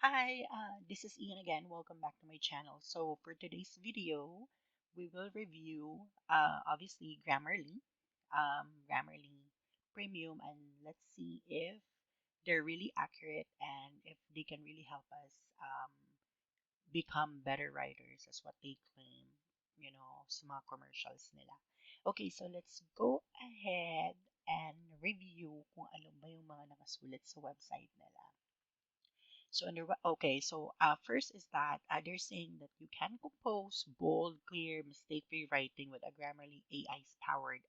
Hi, this is Ian again. Welcome back to my channel. So for today's video, we will review obviously Grammarly Premium, and let's see if they're really accurate and if they can really help us become better writers as what they claim, sa mga commercials nila. Okay, so let's go ahead and review kung ano ba yung mga nakasulat sa website nila. So first is that they're saying that you can compose bold, clear, mistake-free writing with a Grammarly AI's powered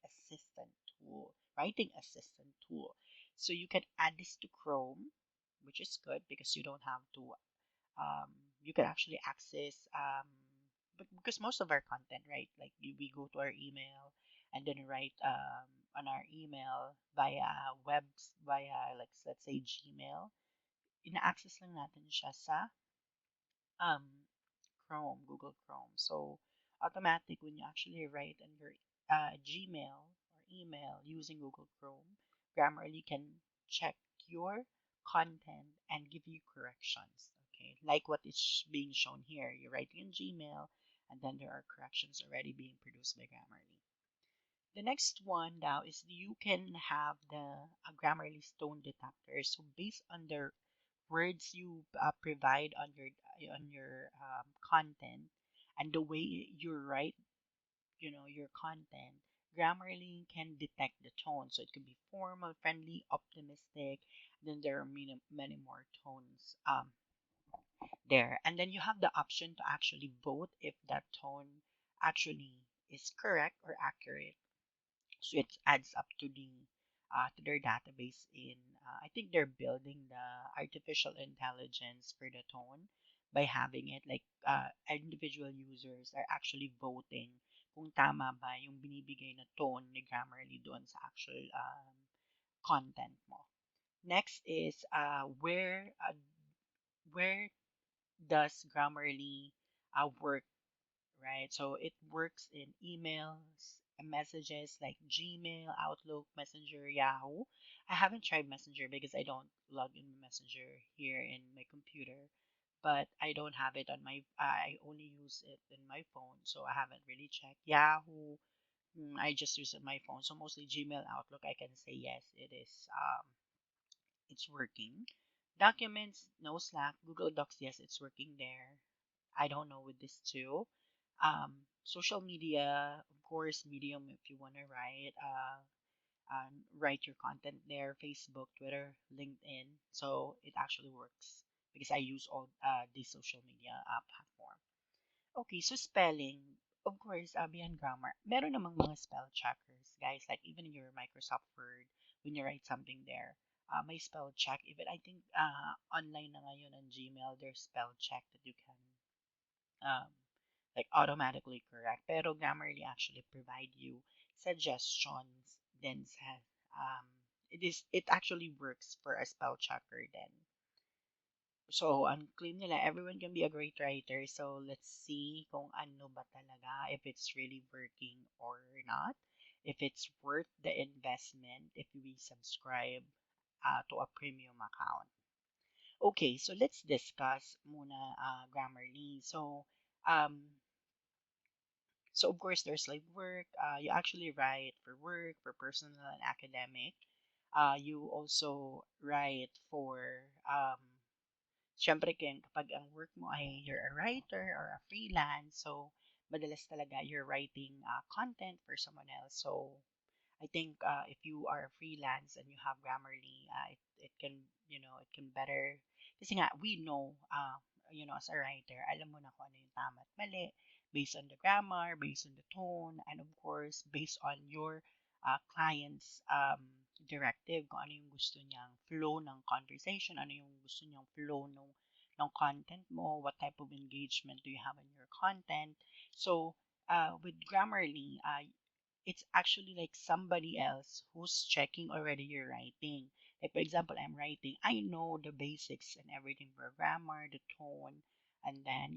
writing assistant tool. So you can add this to Chrome, which is good because you don't have to. Um, you can actually access because most of our content, right? Like we go to our email and then write on our email via like let's say Gmail, ina-access lang natin siya sa um, Google Chrome. So, automatic when you actually write in your Gmail or email using Google Chrome, Grammarly can check your content and give you corrections. Okay, like what is being shown here. You're writing in Gmail, and then there are corrections already being produced by Grammarly. The next one now is you can have the Grammarly stone detector. So based on the words you provide on your content and the way you write, your content, Grammarly can detect the tone. So it could be formal, friendly, optimistic. Then there are many more tones there, and then you have the option to actually vote if that tone actually is correct or accurate. So it adds up to their database in I think they're building the artificial intelligence for the tone by having it like individual users are actually voting kung tama ba yung binibigay na tone ni Grammarly doon sa actual content mo. Next is where does Grammarly work, right? So it works in emails and messages like Gmail, Outlook, Messenger, Yahoo. I haven't tried Messenger because I don't log in Messenger here in my computer, but I don't have it on I only use it in my phone, so I haven't really checked Yahoo. I just use it on my phone, so mostly Gmail, Outlook. I can say yes, it's working. Documents, no Slack. Google Docs, yes, it's working there. I don't know with this too. Social media, of course, Medium if you want to write your content there, Facebook, Twitter, LinkedIn. So it actually works because I use all these social media platform. Okay, so spelling, of course, beyond grammar, meron namang mga spell checkers, guys. Like even in your Microsoft Word, when you write something there, may spell check. Even I think online na ngayon on Gmail, there's spell check that you can um, like automatically correct. Pero Grammarly actually provide you suggestions. Then says it actually works for a spell checker. Then so ang claim nila everyone can be a great writer. So let's see kung ano ba talaga, if it's really working or not, if it's worth the investment if we subscribe to a premium account. Okay, so let's discuss muna Grammarly. So of course there's like work. You actually write for work, for personal and academic. You also write for syempre kapag ang work mo ay you're a writer or a freelance, so madalas talaga you're writing content for someone else. So I think if you are a freelance and you have Grammarly, it can, it can better. Kasi nga, we know, as a writer, alam mo na kung ano yung tama at mali based on the grammar, based on the tone, and of course, based on your client's directive, kung ano yung gusto niyang flow ng conversation, ano yung gusto niyang flow ng content mo, what type of engagement do you have in your content. So, with Grammarly, it's actually like somebody else who's checking already your writing. Like for example, I'm writing, I know the basics and everything for grammar, the tone, and then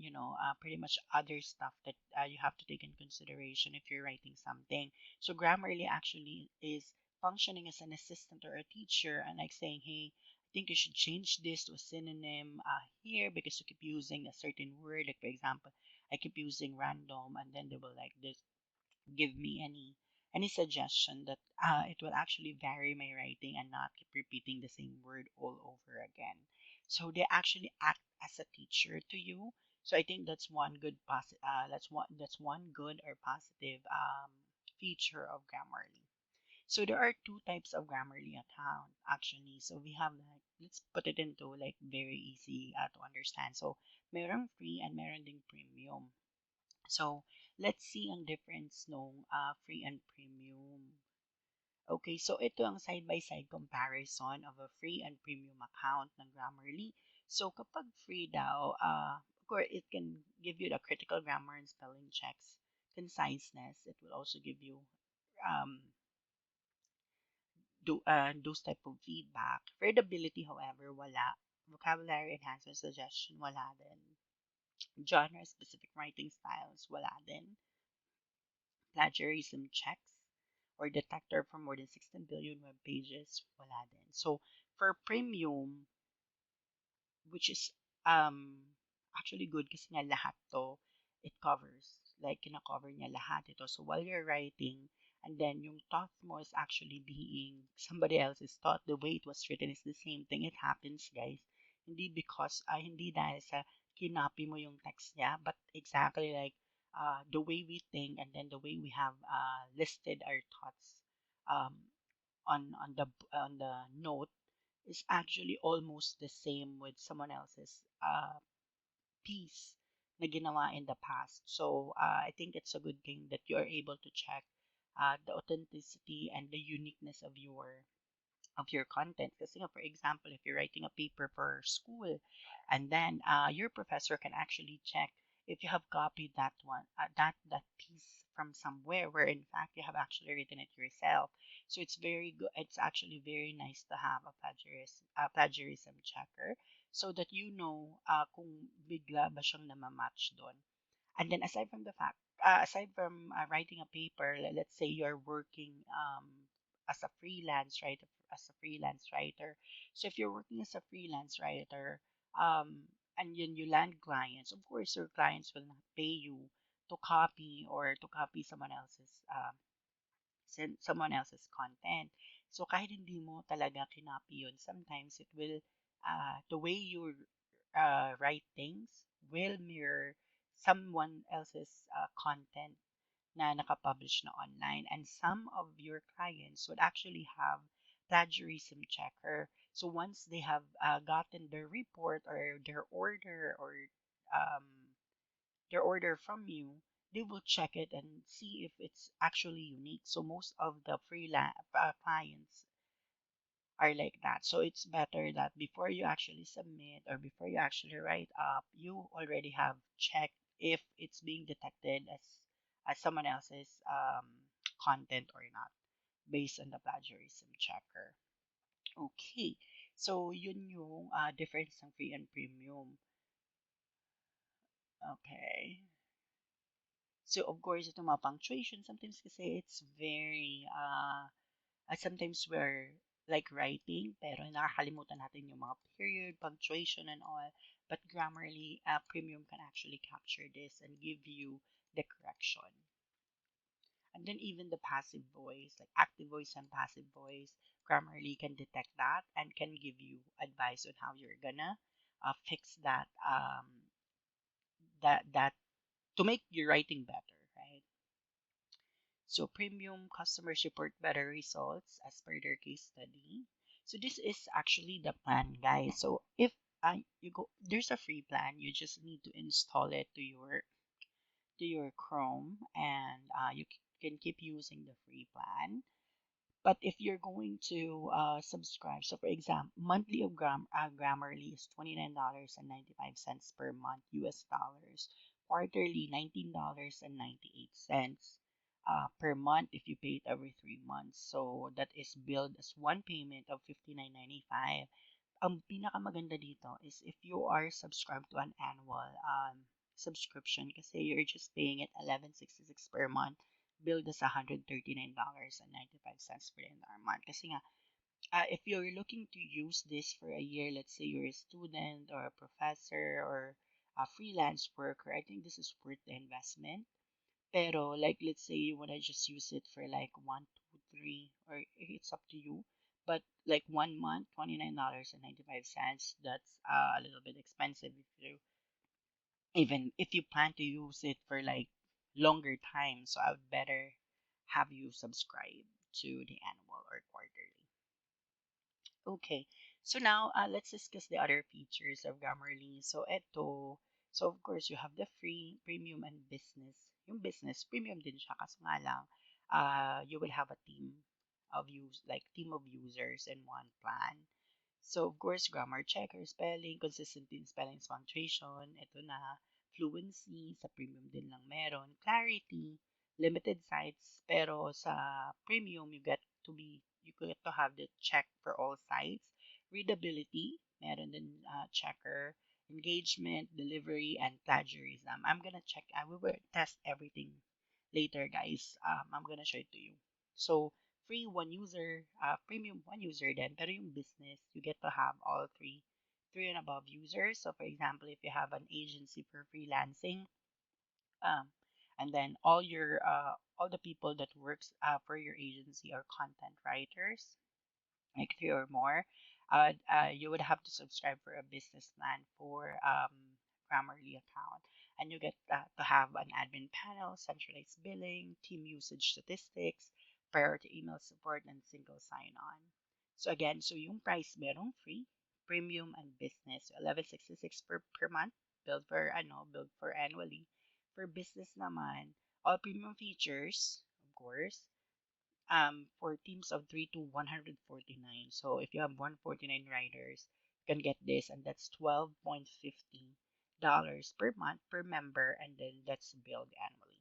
pretty much other stuff that you have to take in consideration if you're writing something. So Grammarly actually is functioning as an assistant or a teacher, and like saying, hey, I think you should change this to a synonym here because you keep using a certain word. Like for example, I keep using random, and then they will like this give me any suggestion that it will actually vary my writing and not keep repeating the same word all over again. So they actually act as a teacher to you. So I think that's one good that's one good or positive feature of Grammarly. So there are two types of Grammarly account actually. So we have like let's put it into like very easy to understand. So meron free and meron ding premium. So let's see ang difference nung free and premium. Okay, so ito ang side-by-side comparison of a free and premium account ng Grammarly. So kapag free daw, of course, it can give you the critical grammar and spelling checks, conciseness. It will also give you um, those type of feedback. Readability, however, wala. Vocabulary enhancement suggestion, wala din. Genre-specific writing styles, wala din. Plagiarism checks or detector for more than 16 billion web pages, wala din. So, for premium, which is actually good kasi nga lahat to, it covers. Like, kina-cover niya lahat ito. So, while you're writing, and then yung thought mo is actually being somebody else's thought, the way it was written is the same thing. It happens, guys. Hindi dahil sa kinapi mo yung text niya, but exactly like the way we think and then the way we have listed our thoughts um, on the note is actually almost the same with someone else's piece na ginawa in the past. So I think it's a good thing that you are able to check the authenticity and the uniqueness of your content. Kasi nga, for example, if you're writing a paper for school, and then your professor can actually check if you have copied that one, that piece from somewhere where in fact you have actually written it yourself. So it's very good. It's actually very nice to have a plagiarism checker so that you know kung bigla ba siyang namamatch doon. And then aside from writing a paper, let's say you're working as a freelance writer, So if you're working as a freelance writer, and then you land clients, of course your clients will not pay you to copy someone else's content. So kahit hindi mo talaga kinopy yun, sometimes the way you write things will mirror someone else's content na nakapublish na online. And some of your clients would actually have plagiarism checker. So once they have gotten their report or um, their order from you, they will check it and see if it's actually unique. So most of the freelance clients are like that. So it's better that before you actually submit or before you actually write up, you already have checked if it's being detected as someone else's content or not based on the plagiarism checker. Okay. So yun yung difference ng free and premium. Okay. So of course, ito mga punctuation, sometimes kasi it's very, sometimes we're like writing, pero nakakalimutan natin yung mga period, punctuation, and all. But Grammarly, Premium can actually capture this and give you the correction. And then even the passive voice, like active voice and passive voice, Grammarly can detect that and can give you advice on how you're gonna fix that to make your writing better, right? So premium customers report better results as per their case study. So this is actually the plan, guys. So if you go, there's a free plan. You just need to install it to your Chrome, and you can keep using the free plan. But if you're going to subscribe, so for example, monthly of Grammarly is $29.95 per month, US dollars. Quarterly, $19.98 per month if you pay it every 3 months. So that is billed as one payment of $59.95. Ang pinakamaganda dito is if you are subscribed to an annual subscription kasi you're just paying it $11.66 per month, billed as $139.95 per entire month. Kasi nga, if you're looking to use this for a year, let's say you're a student or a professor or a freelance worker, I think this is worth the investment. Pero like let's say you wanna just use it for like 1, 2, 3, or it's up to you. But like 1 month, $29.95. That's a little bit expensive if you even if you plan to use it for like longer time. So I would better have you subscribe to the annual or quarterly. Okay, so now let's discuss the other features of Grammarly. So of course, you have the free, premium, and business. Yung business, premium din siya, kaso nga lang, you will have a team of users in one plan. So, of course, grammar checker, spelling, consistency in spelling, punctuation, ito na, fluency, sa premium din lang meron, clarity, limited sites, pero sa premium, you get to have the check for all sites, readability, meron din checker, engagement, delivery, and plagiarism. We will test everything later, guys. I'm gonna show it to you. So, free one user, premium one user then, pero yung business, you get to have all three and above users. So for example, if you have an agency for freelancing, um, and then all the people that works for your agency are content writers, like three or more, you would have to subscribe for a business plan for Grammarly account. And you get to have an admin panel, centralized billing, team usage statistics, priority email support, and single sign-on. So again, so yung price merong free, premium, and business. So 1166 per month, billed for annually. For business naman, all premium features, of course, for teams of 3 to 149. So if you have 149 riders, you can get this, and that's $12.50 per month per member, and then that's billed annually.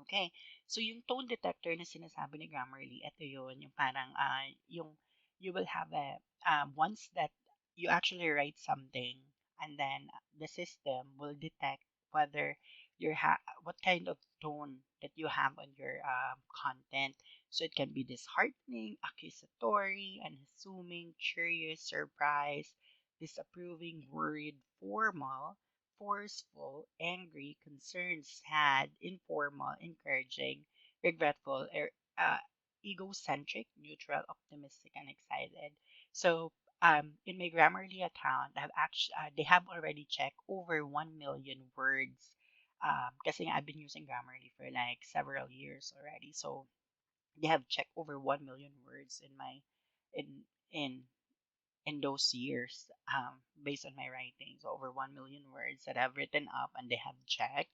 Okay. So yung tone detector na sinasabi ni Grammarly, ito yun, yung parang you will have once that you actually write something, and then the system will detect whether what kind of tone that you have on your content. So it can be disheartening, accusatory, unassuming, curious, surprised, disapproving, worried, formal, forceful, angry, concerned, sad, informal, encouraging, regretful, uh, egocentric, neutral, optimistic, and excited. So, in my Grammarly account, they have already checked over 1 million words. Kasi I've been using Grammarly for like several years already. So they have checked over 1 million words in in in those years, based on my writing. So over 1 million words that I've written up and they have checked.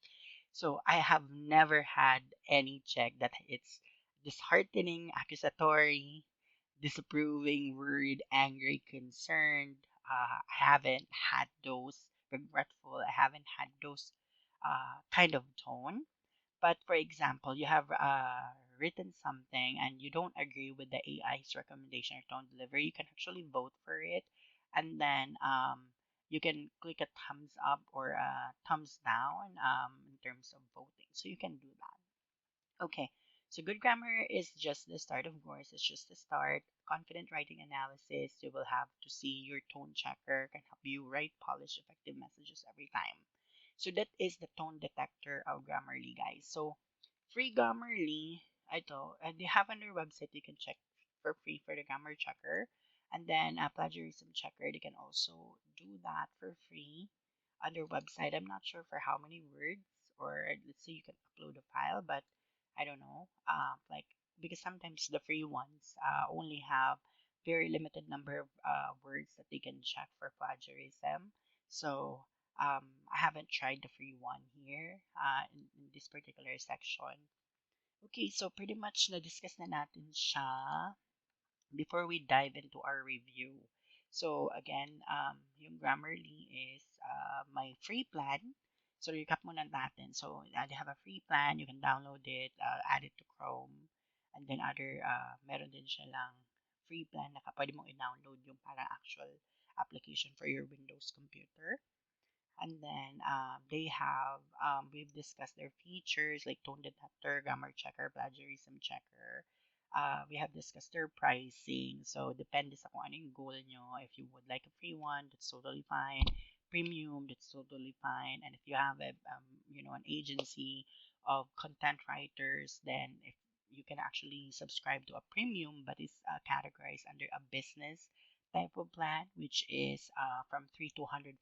So I have never had any check that it's disheartening, accusatory, disapproving, worried, angry, concerned. I haven't had those regretful. I haven't had those kind of tone. But for example, you have written something and you don't agree with the AI's recommendation or tone delivery, you can actually vote for it. And then you can click a thumbs up or a thumbs down in terms of voting. So you can do that. Okay, so good grammar is just the start, of course. It's just the start. Confident writing analysis, you will have to see your tone checker can help you write polished, effective messages every time. So that is the tone detector of Grammarly, guys. So free Grammarly, they have on their website, you can check for free for the grammar checker. And then plagiarism checker, they can also do that for free on their website. I'm not sure for how many words, or let's say you can upload a file, but I don't know. Like because sometimes the free ones only have very limited number of words that they can check for plagiarism. So I haven't tried the free one here in this particular section. Okay, so pretty much na-discuss na natin siya before we dive into our review. So again, yung Grammarly is my free plan. So recap muna natin. So they have a free plan. You can download it, add it to Chrome, and then meron din siya lang free plan na pwede mong i-download yung parang actual application for your Windows computer. And then we've discussed their features like tone detector, grammar checker, plagiarism checker. We have discussed their pricing. So depende sa kung ano yung goal nyo. If you would like a free one, that's totally fine. Premium, that's totally fine. And if you have an agency of content writers, then if you can actually subscribe to a premium, but it's categorized under a business type of plan, which is from 3 to 149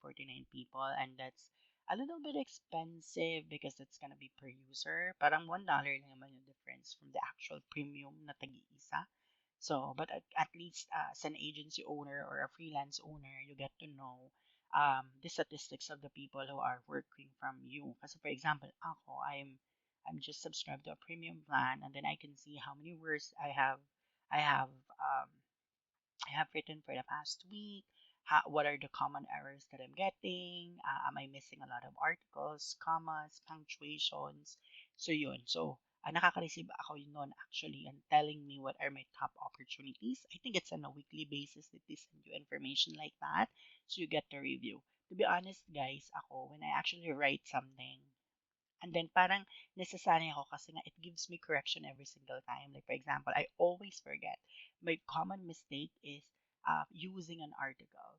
people, and that's a little bit expensive because it's gonna be per user. Parang $1 lang naman yung difference from the actual premium na tag-iisa. So, but at least as an agency owner or a freelance owner, you get to know the statistics of the people who are working from you. Kasi for example, I'm just subscribed to a premium plan, and then I can see how many words I have um, I have written for the past week. What are the common errors that I'm getting? Am I missing a lot of articles, commas, punctuations? So yun. So, nakaka-receive ako yun nun actually and telling me what are my top opportunities. I think it's on a weekly basis that they send you information like that. So you get to review. To be honest, guys, ako, when I actually write something, and then parang nasasanay ako kasi nga it gives me correction every single time. Like for example, I always forget. My common mistake is using an article,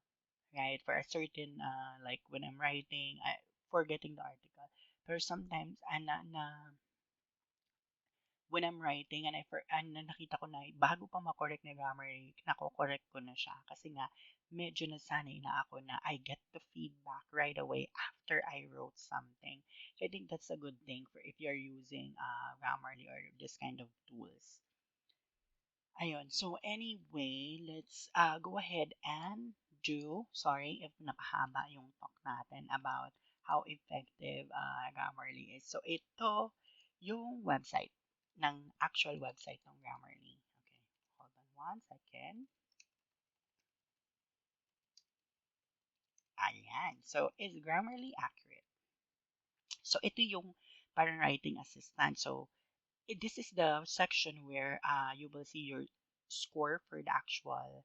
right? For a certain, like when I'm writing, forgetting the article. Pero sometimes, when I'm writing and nakita ko na bago pa ma-correct na grammar, nako-correct ko na siya. Kasi nga, medyo nasanay na ako na I get the feedback right away after I wrote something. So I think that's a good thing for if you're using Grammarly or this kind of tools. Ayun. So anyway, let's go ahead and sorry if napahaba yung talk natin about how effective Grammarly is. So ito yung website ng actual website ng Grammarly. Okay, hold on one second. Ayan. So is Grammarly accurate? So ito yung parang writing assistant. So this is the section where you will see your score for the actual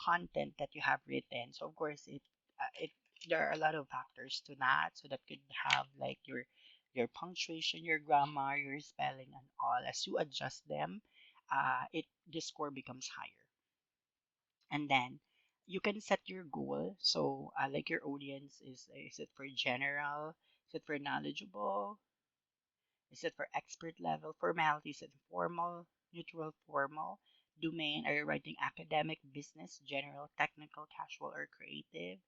content that you have written. So of course, it there are a lot of factors to that. So that could have like your punctuation, your grammar, your spelling, and all. As you adjust them, it the score becomes higher. And then you can set your goal. So like your audience is it for general? Is it for knowledgeable? Is it for expert level? Formality, is it formal, neutral, formal? Domain, are you writing academic, business, general, technical, casual, or creative?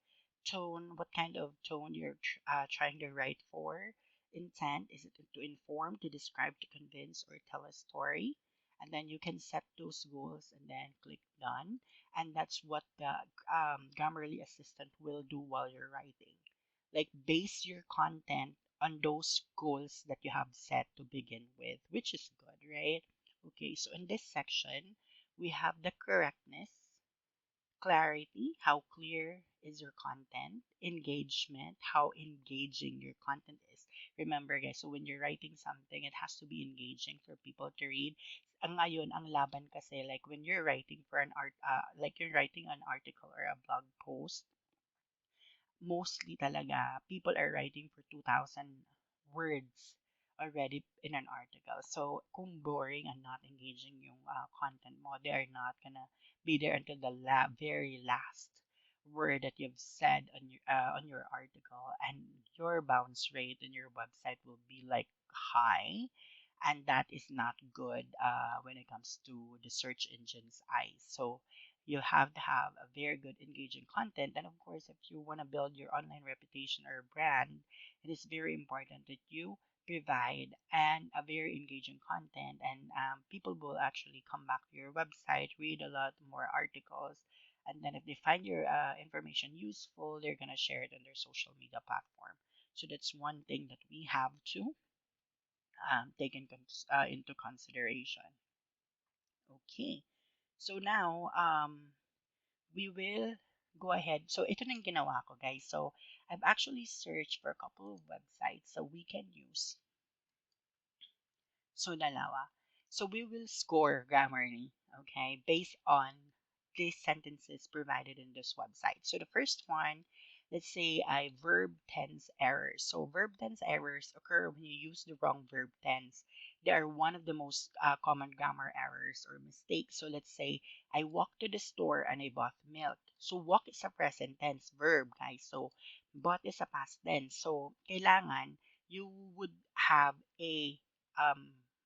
Tone, what kind of tone you're trying to write for? Intent, is it to inform, to describe, to convince, or tell a story? And then you can set those goals and then click done. And that's what the Grammarly assistant will do while you're writing. Like base your content on those goals that you have set to begin with, which is good, right? Okay, so in this section, we have the correctness, clarity, how clear is your content, engagement, how engaging your content is. Remember guys, so when you're writing something, it has to be engaging for people to read. Ang ngayon, ang laban kasi, like when you're writing for an like you're writing an article or a blog post, mostly talaga, people are writing for 2,000 words already in an article. So, kung boring and not engaging yung content mo, they are not gonna be there until the very last word that you've said on your article, and your bounce rate in your website will be like high, and that is not good when it comes to the search engine's eyes. So you have to have a very good engaging content, and of course if you want to build your online reputation or brand, it is very important that you provide and a very engaging content, and people will actually come back to your website, read a lot more articles, and then if they find your information useful, they're going to share it on their social media platform. So that's one thing that we have to take into consideration. Okay. So now, we will go ahead. So ito nang ginawa ko, guys. So I've actually searched for a couple of websites so we can use. So dalawa. So we will score Grammarly, okay, based on these sentences provided in this website. So the first one, let's say I verb tense errors. So verb tense errors occur when you use the wrong verb tense. they are one of the most common grammar errors or mistakes. So let's say I walked to the store and I bought milk. So walk is a present tense verb, guys. So bought is a past tense. So kailangan you would have a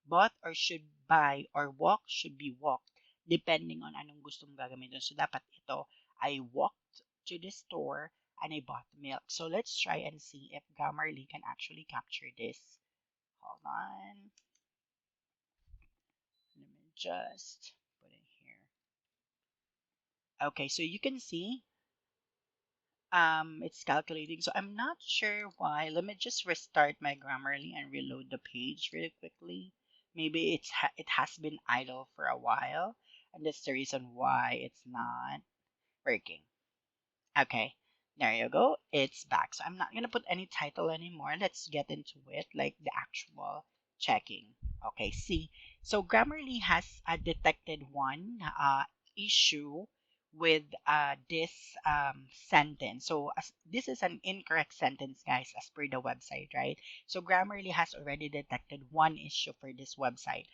bought or should buy or walk should be walked depending on anong gusto mong gagamitin. So dapat ito, I walked to the store and I bought milk. So let's try and see if Grammarly can actually capture this. Hold on. Let me just put it here. Okay, so you can see it's calculating. So I'm not sure why. Let me just restart my Grammarly and reload the page really quickly. Maybe it has been idle for a while, and that's the reason why it's not working. Okay, there you go. It's back. So I'm not gonna put any title anymore. Let's get into it, like the actual checking. Okay, see. So Grammarly has detected one issue with this sentence. So this is an incorrect sentence, guys, as per the website, right? So Grammarly has already detected one issue for this website,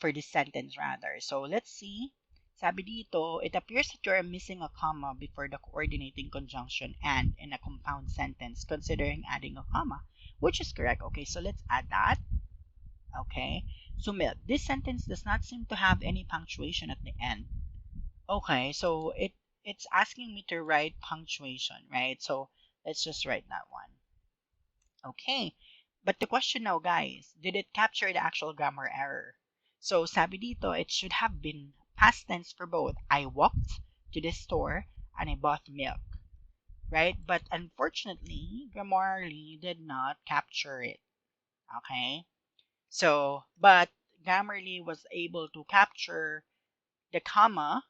for this sentence rather. So let's see. Sabi dito, it appears that you are missing a comma before the coordinating conjunction and in a compound sentence, considering adding a comma, which is correct. Okay, so let's add that. Okay, so this sentence does not seem to have any punctuation at the end. Okay, so it's asking me to write punctuation, right? So let's just write that one. Okay. But the question now, guys, did it capture the actual grammar error? So sabi dito, it should have been past tense for both. I walked to the store and I bought milk, right? But unfortunately, Grammarly did not capture it. Okay? So, but Grammarly was able to capture the comma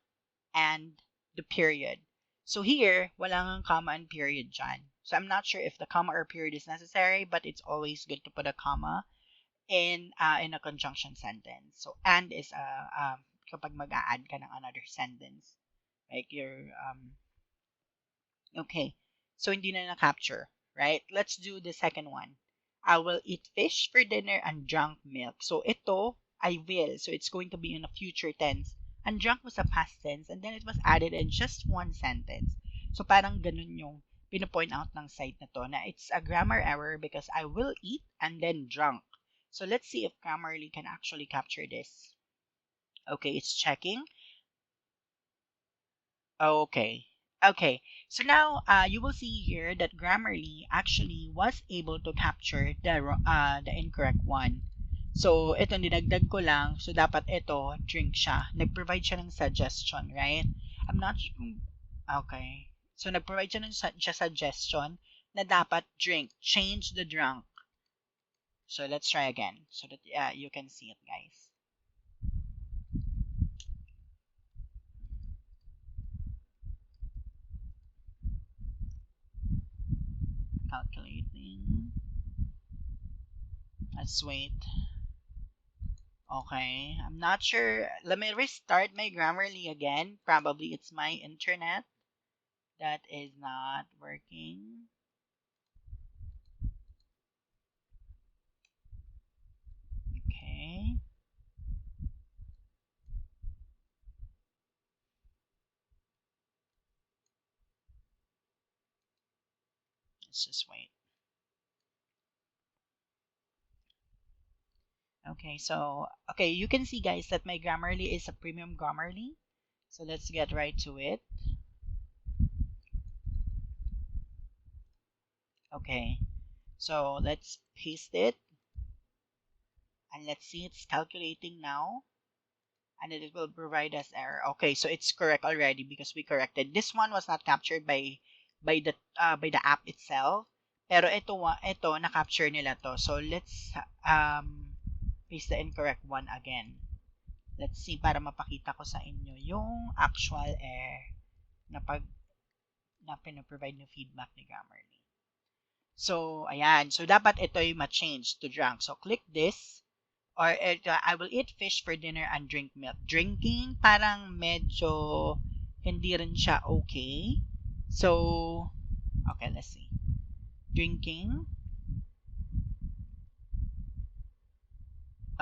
and the period. So here, wala ngang comma and period dyan. So I'm not sure if the comma or period is necessary, but it's always good to put a comma in a conjunction sentence. So and is kapag mag-a-add ka ng another sentence. Like your okay. So hindi na na-capture, right? Let's do the second one. I will eat fish for dinner and drunk milk. So ito, I will. So it's going to be in a future tense. And drunk was a past tense and then it was added in just one sentence. So parang ganun yung pinopoint out ng site na to na it's a grammar error because I will eat and then drunk. So let's see if Grammarly can actually capture this. Okay, it's checking. Okay. Okay. So now you will see here that Grammarly actually was able to capture the incorrect one. So ito dinagdag ko lang. So dapat ito drink siya. Nag-provide siya ng suggestion, right? I'm not sure. Okay. So nag-provide siya ng suggestion na dapat drink. Change the drunk. So let's try again so that you can see it, guys. Calculating. Let's wait. Okay, I'm not sure. Let me restart my Grammarly again. Probably it's my internet that is not working. Okay. Let's just wait. Okay, so, okay, you can see, guys, that my Grammarly is a premium Grammarly. So let's get right to it. Okay, so let's paste it. And let's see, it's calculating now. And it will provide us error. Okay, so it's correct already because we corrected. This one was not captured by the app itself. Pero ito na-capture nila to. So let's paste the incorrect one again. Let's see para mapakita ko sa inyo yung actual error na pina-provide ng feedback ni Grammarly. So, ayan. So, dapat ito yung ma-change to drunk. So, click this. Or I will eat fish for dinner and drink milk. Drinking, parang medyo hindi rin siya okay. So, okay, let's see. Drinking.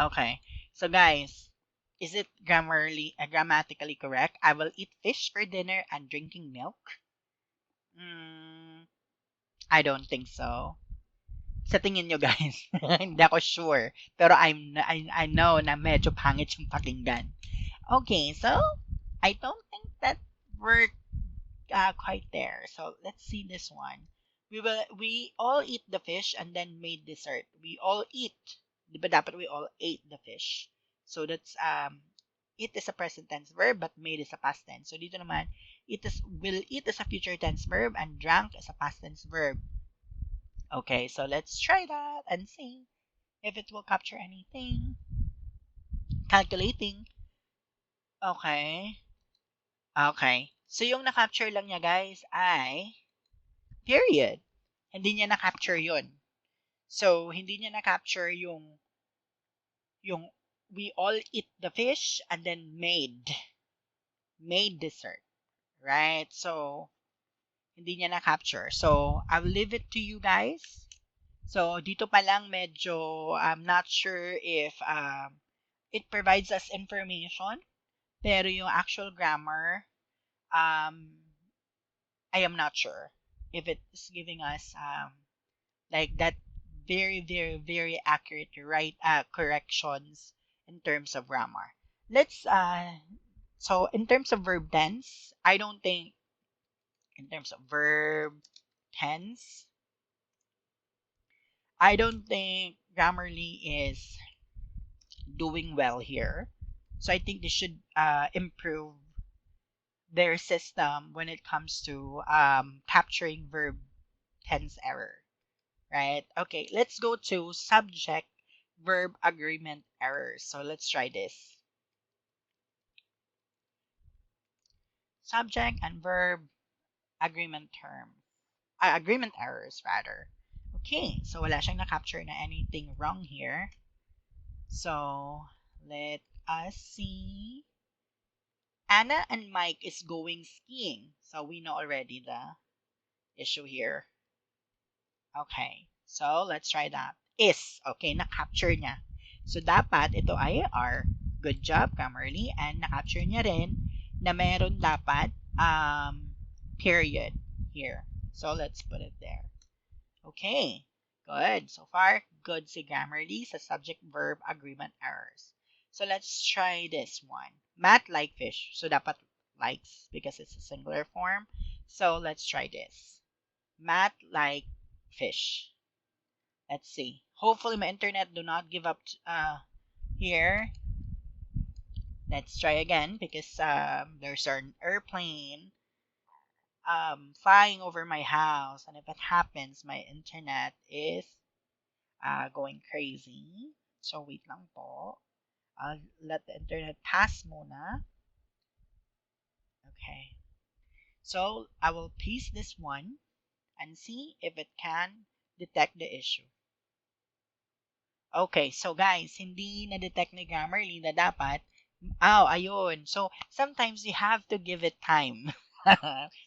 Okay. So guys, is it grammatically correct? I will eat fish for dinner and drinking milk. Mm, I don't think so. Sa tingin nyo guys, hindi ako sure. Pero I know na medyo pangit yung pakinggan. Okay, so I don't think that we're quite there. So let's see this one. We all eat the fish and then made dessert. We all eat. Di ba dapat we all ate the fish? So that's eat is a present tense verb but made is a past tense. So dito naman will eat is a future tense verb and drank is a past tense verb. Okay, so let's try that and see if it will capture anything. Calculating. Okay. Okay. So yung na-capture lang niya guys ay period. Hindi niya na-capture yun. So, hindi niya na-capture yung we all eat the fish and then made dessert. Right? So, hindi niya na-capture. So, I'll leave it to you guys. So, dito pa lang medyo I'm not sure if it provides us information. Pero yung actual grammar, I am not sure if it's giving us like that very, very, very accurate right corrections in terms of grammar. Let's so in terms of verb tense, I don't think in terms of verb tense, I don't think Grammarly is doing well here. So I think they should improve their system when it comes to capturing verb tense error. Right? Okay, let's go to subject verb agreement errors. So let's try this. Subject and verb agreement agreement errors rather. Okay, so wala siyang na-capture na anything wrong here. So let us see. Anna and Mike is going skiing. So we know already the issue here. Okay, so let's try that. Is, okay, na-capture niya. So dapat ito ay are. Good job, Grammarly. And na-capture niya rin na meron dapat period here. So let's put it there. Okay, good. So far, good si Grammarly sa subject-verb agreement errors. So let's try this one. Matt like fish. So dapat likes because it's a singular form. So let's try this. Matt like fish. Let's see. Hopefully my internet do not give up here. Let's try again because there's an airplane flying over my house, and if it happens, my internet is going crazy. So wait lang po. I'll let the internet pass muna. Okay. So I will paste this one and see if it can detect the issue. Okay, so guys, hindi na-detect ni Grammarly na dapat. Ayun. So, sometimes you have to give it time.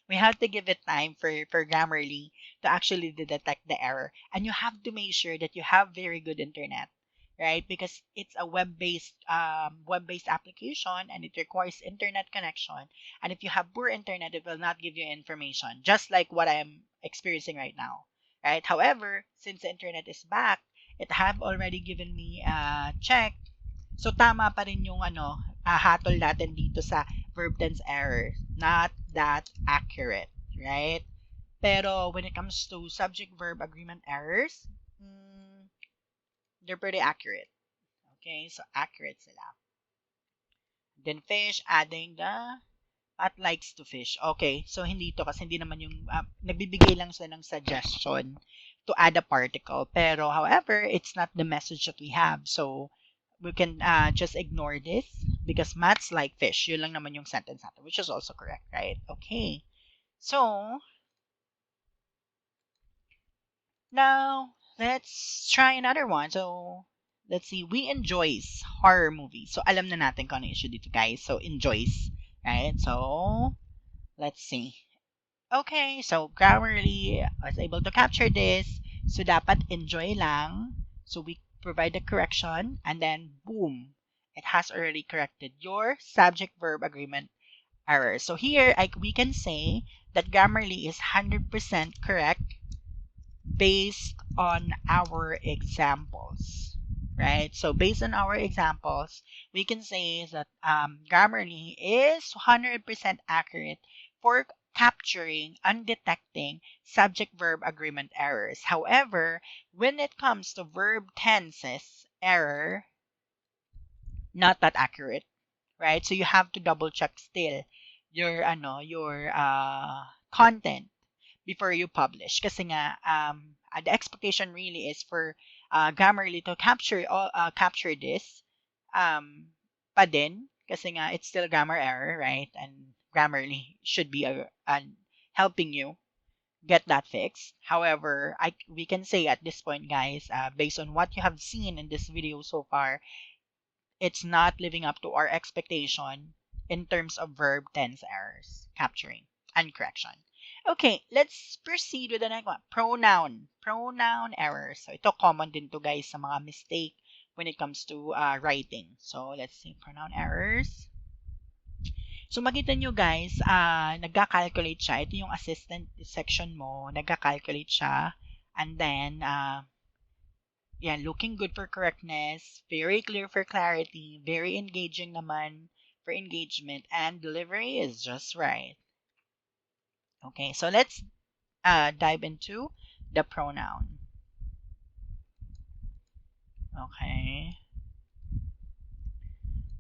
We have to give it time for Grammarly to actually detect the error. And you have to make sure that you have very good internet, right? Because it's a web-based application and it requires internet connection. And if you have poor internet, it will not give you information, just like what I am experiencing right now, right? However, since the internet is back, it have already given me a check. So, tama pa rin yung hatol natin dito sa verb tense error. Not that accurate, right? Pero, when it comes to subject-verb agreement errors, they're pretty accurate. Okay? So, accurate sila. Then, fish, adding the at likes to fish. Okay, so hindi to kasi hindi naman yung nagbibigay lang sila ng suggestion to add a particle. Pero however, it's not the message that we have. So we can just ignore this because Matt's like fish. Yun lang naman yung sentence natin, which is also correct, right? Okay. So now let's try another one. So let's see. We enjoys horror movies. So alam na natin kung ano issue dito, guys. So enjoys. Right? So, let's see. Okay, so Grammarly was able to capture this. So, dapat enjoy lang. So, we provide the correction, and then boom, it has already corrected your subject-verb agreement error. So here, we can say that Grammarly is 100% correct based on our examples, right? So based on our examples, we can say that Grammarly is 100% accurate for capturing and detecting subject-verb agreement errors. However, when it comes to verb tenses error, not that accurate, right? So you have to double check still your content before you publish. Kasi nga, the expectation really is for Grammarly to capture this pa din. Kasi nga, it's still grammar error, right? And Grammarly should be helping you get that fixed. However, we can say at this point, guys, based on what you have seen in this video so far, it's not living up to our expectation in terms of verb tense errors, capturing, and correction. Okay, let's proceed with the next one. Pronoun errors. So ito common din to, guys, sa mga mistake when it comes to writing. So let's see, pronoun errors. So makita nyo, guys, nagka-calculate siya. Ito yung assistant section mo, nagka-calculate siya. And then, yeah, looking good for correctness, very clear for clarity, very engaging naman for engagement, and delivery is just right. Okay, so let's dive into the pronoun. Okay.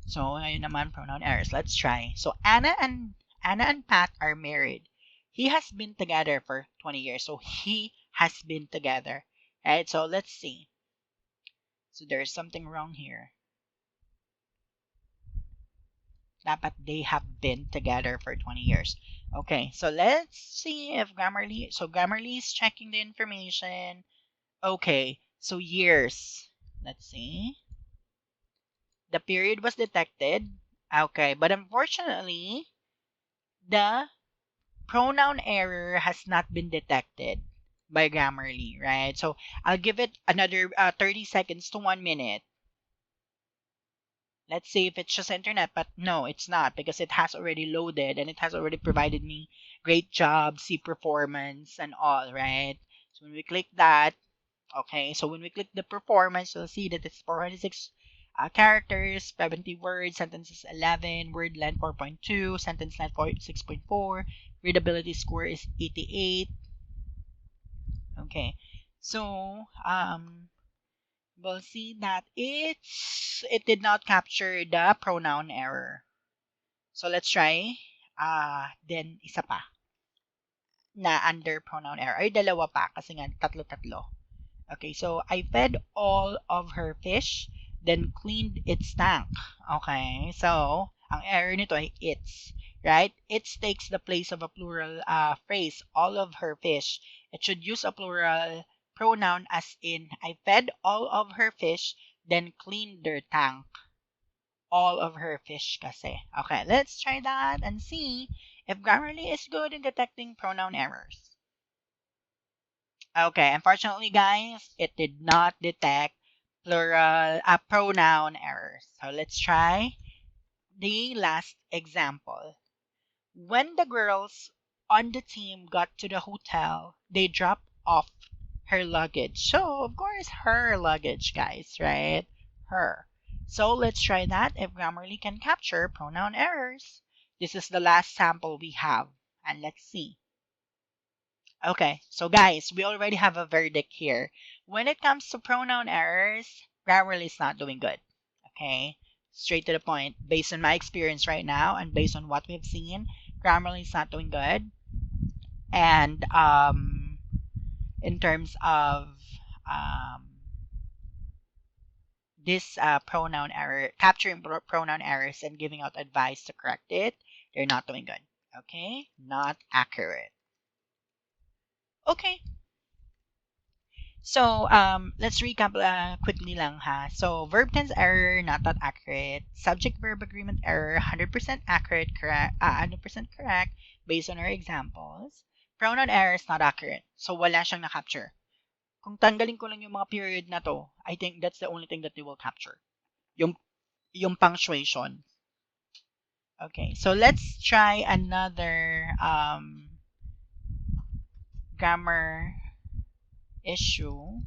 So, ngayon naman, pronoun errors. Let's try. So, Anna and Pat are married. He has been together for 20 years. So, he has been together. Right? So, let's see. So, there's something wrong here. Dapat they have been together for 20 years. Okay, so let's see if Grammarly is checking the information. Okay, so years. Let's see. The period was detected. Okay, but unfortunately, the pronoun error has not been detected by Grammarly, right? So I'll give it another 30 seconds to 1 minute. Let's see if it's just internet, but no, it's not, because it has already loaded and it has already provided me great job, see performance and all, right? So when we click that, okay, so when we click the performance, you'll see that it's 406 characters, 70 words, sentences 11, word length 4.2, sentence length 6.4, readability score is 88. Okay, so we'll see that it did not capture the pronoun error. So let's try. Then isa pa na under pronoun error. Ay, dalawa pa kasi nga tatlo-tatlo. Okay, so I fed all of her fish, then cleaned its tank. Okay, so ang error nito ay its, right? It takes the place of a plural phrase, all of her fish. It should use a plural pronoun as in, I fed all of her fish, then cleaned their tank. All of her fish kasi. Okay, let's try that and see if Grammarly is good in detecting pronoun errors. Okay, unfortunately, guys, it did not detect pronoun errors. So let's try the last example. When the girls on the team got to the hotel, they dropped off her luggage. So, of course, her luggage, guys, right? Her. So, let's try that if Grammarly can capture pronoun errors. This is the last sample we have. And let's see. Okay, so guys, we already have a verdict here. When it comes to pronoun errors, Grammarly is not doing good. Okay, straight to the point. Based on my experience right now and based on what we've seen, Grammarly is not doing good. And in terms of this pronoun error, capturing pronoun errors and giving out advice to correct it, they're not doing good. Okay, not accurate. Okay. So, let's recap quickly lang ha. So, verb tense error, not that accurate. Subject-verb agreement error, 100% accurate, correct, 100% correct based on our examples. Pronoun error is not accurate. So, wala siyang na-capture. kung tanggalin ko lang yung mga period na to, I think that's the only thing that they will capture. Yung, yung punctuation. Okay, so let's try another grammar issue.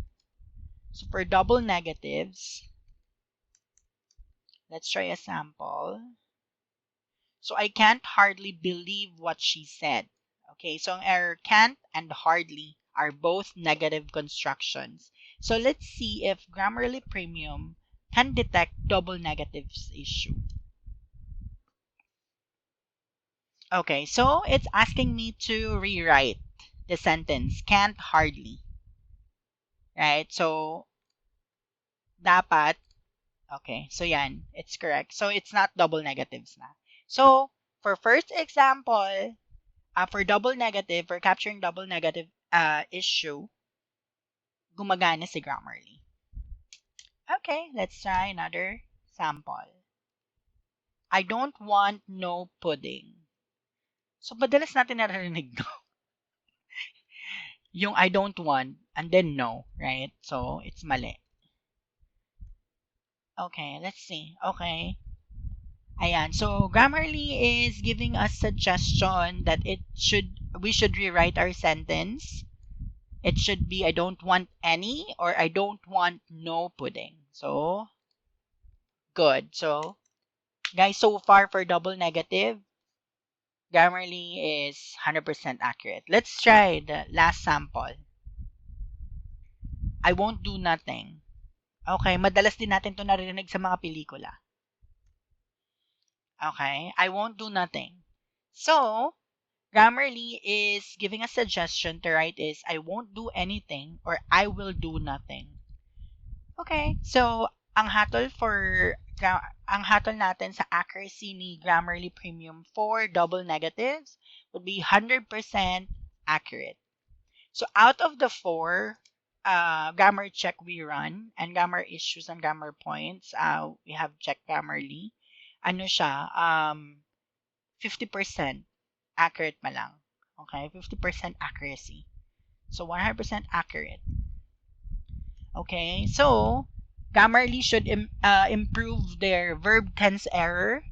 So for double negatives, let's try a sample. So I can't hardly believe what she said. Okay, so ang error can't and hardly are both negative constructions. So let's see if Grammarly Premium can detect double negatives issue. Okay, so it's asking me to rewrite the sentence can't hardly. Right? So dapat okay, so yan, it's correct. So it's not double negatives na. So for first example, for double negative, for capturing double negative issue, gumagana si Grammarly. Okay, let's try another sample. I don't want no pudding. So madalas natin narinig no? Yung I don't want and then no, right? So it's mali. Okay, let's see. Okay. Ayan. So Grammarly is giving us suggestion that we should rewrite our sentence. It should be I don't want any or I don't want no pudding. So good. So guys, so far for double negative, Grammarly is 100% accurate. Let's try the last sample. I won't do nothing. Okay, madalas din natin 'to narinig sa mga pelikula. Okay, I won't do nothing. So, Grammarly is giving a suggestion to write is I won't do anything or I will do nothing. Okay, so ang hatol natin sa accuracy ni Grammarly Premium for double negatives would be 100% accurate. So out of the 4 grammar check we run and grammar issues and grammar points, we have checked Grammarly. Ano siya? 50% accurate pa lang. Okay? 50% accuracy. So 100% accurate. Okay? So Grammarly should improve their verb tense error,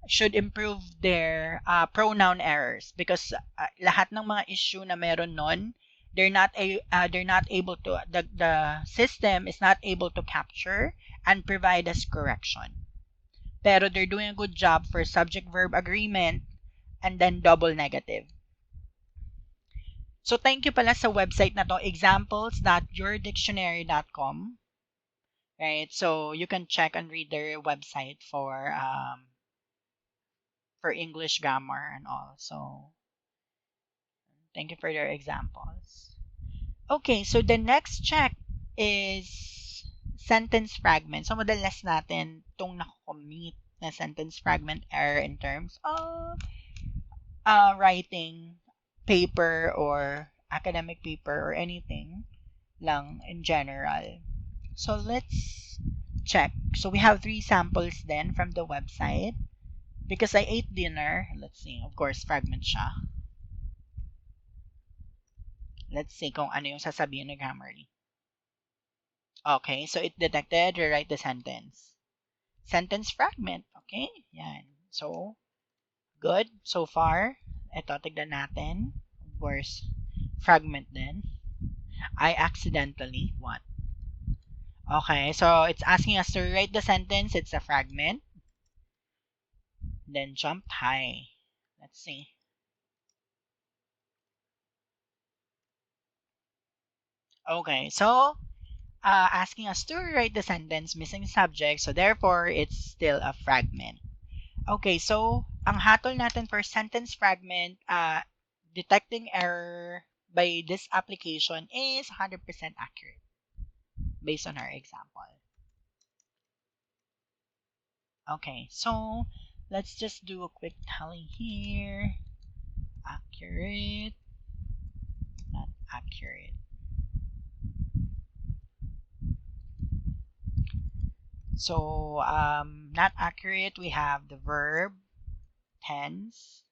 should improve their pronoun errors because lahat ng mga issue na meron nun, they're not able to the system is not able to capture and provide us correction. Pero they're doing a good job for subject verb agreement and then double negative. So thank you pala sa website na to, examples.yourdictionary.com. Right? So you can check and read their website for English grammar and all. So thank you for their examples. Okay, so the next check is sentence fragment. So madalas natin itong nakocommit na sentence fragment error in terms of writing paper or academic paper or anything lang in general. So let's check. So we have 3 samples then from the website. Because I ate dinner, let's see, of course, fragment siya. Let's see kung ano yung sasabihin ng Grammarly. Okay, so it detected, rewrite the sentence. Sentence fragment, okay? Yan. So, good so far. Ito, tignan natin. Of course, fragment din. I accidentally, what? Okay, so it's asking us to rewrite the sentence. It's a fragment. Then jump high. Let's see. Okay, so asking us to rewrite the sentence missing subject. So therefore, it's still a fragment. Okay, so ang hatol natin for sentence fragment, detecting error by this application is 100% accurate based on our example. Okay, so let's just do a quick tally here. Accurate, not accurate. So, not accurate, we have the verb, tense,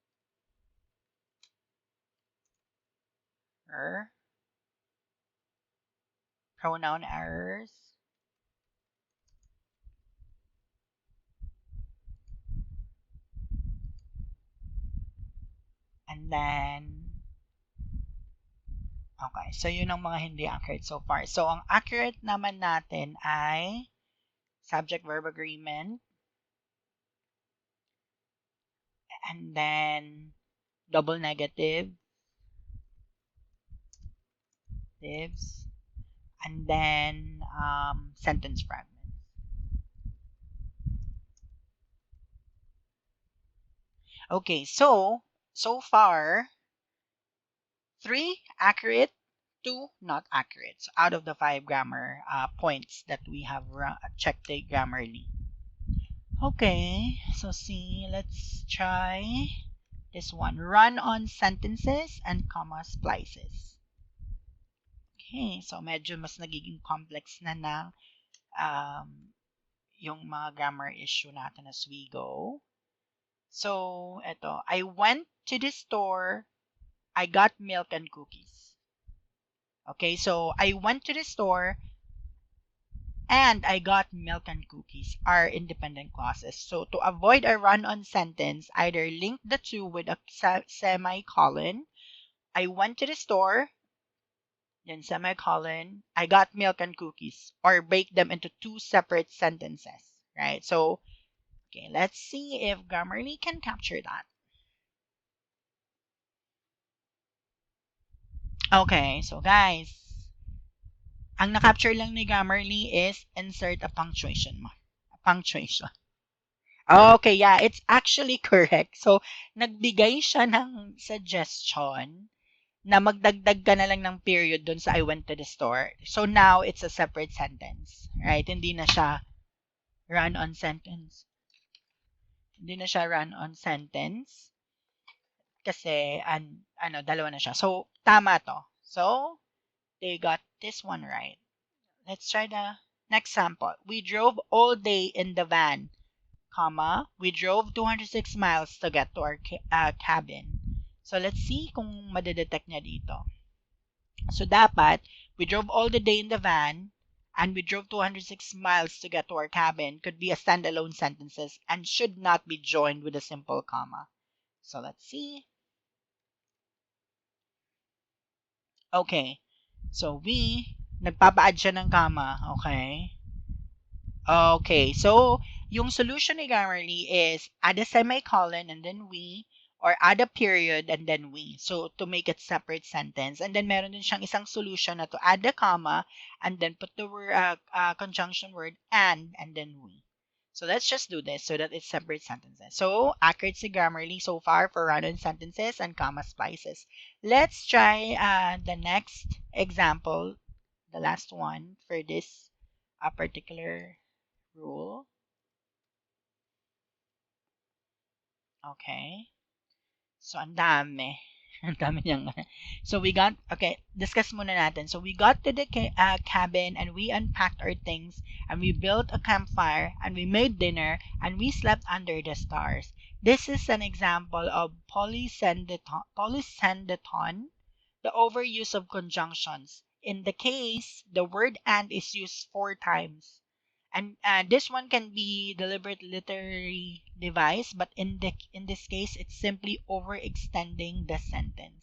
pronoun errors. And then, okay. So, yun ang mga hindi accurate so far. So, ang accurate naman natin ay subject-verb agreement. And then, double negative. And then, sentence fragments. Okay, so far, 3 accurate, 2 not accurate. So out of the 5 grammar points that we have checked the Grammarly. Okay, so see, let's try this one. Run on sentences and comma splices. Okay, so medyo mas nagiging complex na ng yung mga grammar issue natin as we go. So, eto, I went to the store, I got milk and cookies. Okay, so I went to the store and I got milk and cookies are independent clauses. So to avoid a run-on sentence, either link the two with a semicolon. I went to the store, then semicolon, I got milk and cookies, or break them into 2 separate sentences, right? So, okay, let's see if Grammarly can capture that. Okay, so guys, ang na-capture lang ni Grammarly is insert a punctuation mark. A punctuation. Okay, yeah, it's actually correct. So, nagbigay siya ng suggestion na magdagdag ka na lang ng period dun sa I went to the store. So, now, it's a separate sentence. Right? Hindi na siya run-on sentence. Hindi na siya run-on sentence. Kasi, dalawa na siya. So, tama to. So, they got this one right. Let's try the next sample. We drove all day in the van, comma, we drove 206 miles to get to our cabin. So, let's see kung madedetect niya dito. So, dapat, we drove all the day in the van, and we drove 206 miles to get to our cabin could be a standalone sentences and should not be joined with a simple comma. So, let's see. Okay. So, nagpapa-add siya ng comma. Okay. Okay, so yung solution ni Grammarly is add a semicolon and then we, or add a period and then we. So to make it separate sentence. And then meron din siyang isang solution na to add a comma and then put the word, conjunction word and then we. So let's just do this so that it's separate sentences. So accurate si Grammarly so far for run-on sentences and comma splices. Let's try the next example, the last one for this particular rule. Okay. So, ang dami. Ang dami niyang. So, okay, discuss muna natin. So, we got to the cabin and we unpacked our things and we built a campfire and we made dinner and we slept under the stars. This is an example of polysendeton, the overuse of conjunctions. In the case, the word and is used 4 times. And this one can be deliberate literary device, but in this case, it's simply overextending the sentence.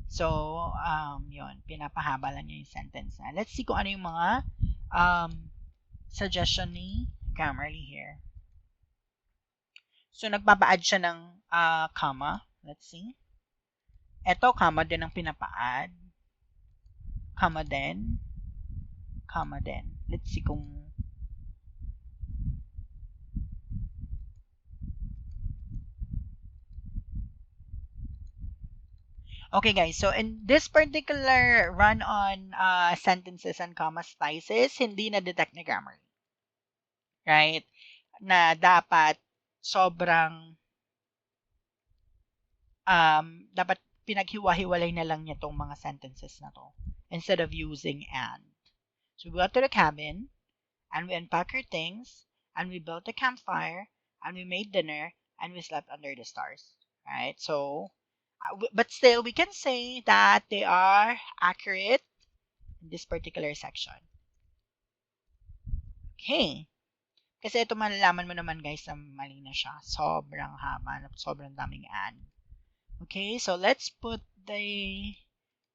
So, yun, pinapahaba lang niya yung sentence. Let's see kung ano yung mga suggestion ni Grammarly here. So, nagpapa-add siya ng comma. Let's see. Ito, comma din ang pinapa-add. Comma din. Comma din. Let's see kung okay, guys. So, in this particular run-on sentences and comma slices, hindi na-detect ni Grammarly. Right? Na dapat sobrang dapat pinaghiwa-hiwalay na lang niya tong mga sentences na to instead of using and. So, we got to the cabin and we unpacked our things and we built a campfire and we made dinner and we slept under the stars. Right? So, but still, we can say that they are accurate in this particular section. Okay. Kasi ito malalaman mo naman guys na mali na siya. Sobrang haba, sobrang daming and. Okay, so let's put the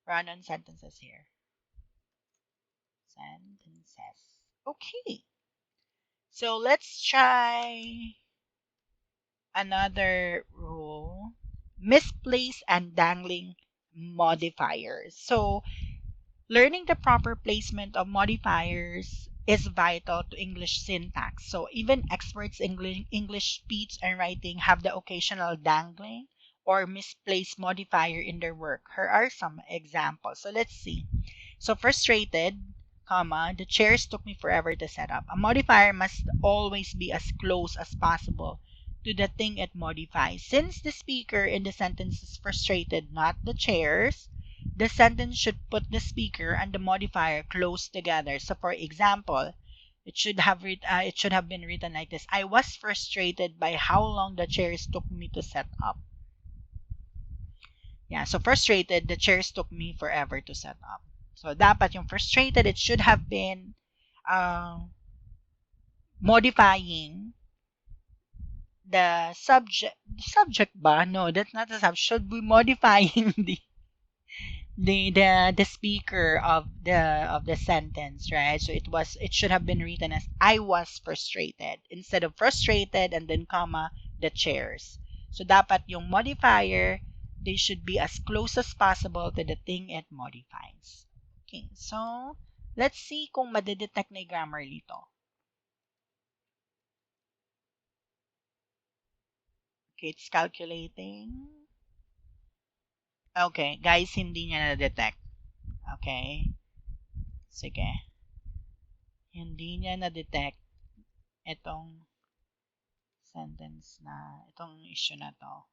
run-on sentences here. Sentences. Okay. So let's try another rule. Misplaced and dangling modifiers. So learning the proper placement of modifiers is vital to English syntax. So even experts in English speech and writing have the occasional dangling or misplaced modifier in their work. Here are some examples. So let's see. So frustrated, comma, the chairs took me forever to set up. A modifier must always be as close as possible to the thing it modifies. Since the speaker in the sentence is frustrated, not the chairs, the sentence should put the speaker and the modifier close together. So for example, it should have been written like this. I was frustrated by how long the chairs took me to set up. Yeah, so frustrated, the chairs took me forever to set up. So dapat yung frustrated, it should have been modifying the subject. Subject ba? No, that's not the subject. Should be modifying the speaker of the sentence, right? So it should have been written as I was frustrated instead of frustrated and then comma the chairs. So dapat yung modifier, they should be as close as possible to the thing it modifies. Okay, so let's see kung madedetect na Grammarly to. Okay, it's calculating. Okay, guys, hindi niya na-detect. Okay. Sige. Hindi niya na-detect itong sentence na, itong issue na to.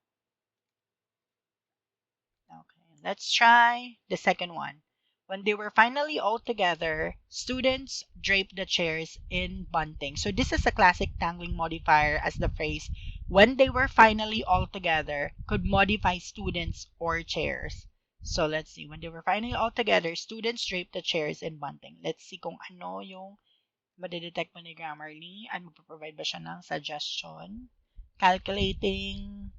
Okay, let's try the second one. When they were finally all together, students draped the chairs in bunting. So this is a classic tangling modifier, as the phrase, when they were finally all together, could modify students or chairs. So let's see. When they were finally all together, students draped the chairs in bunting. Let's see kung ano yung madedetect mo ni Grammarly at magpo-provide ba siya ng suggestion. Calculating.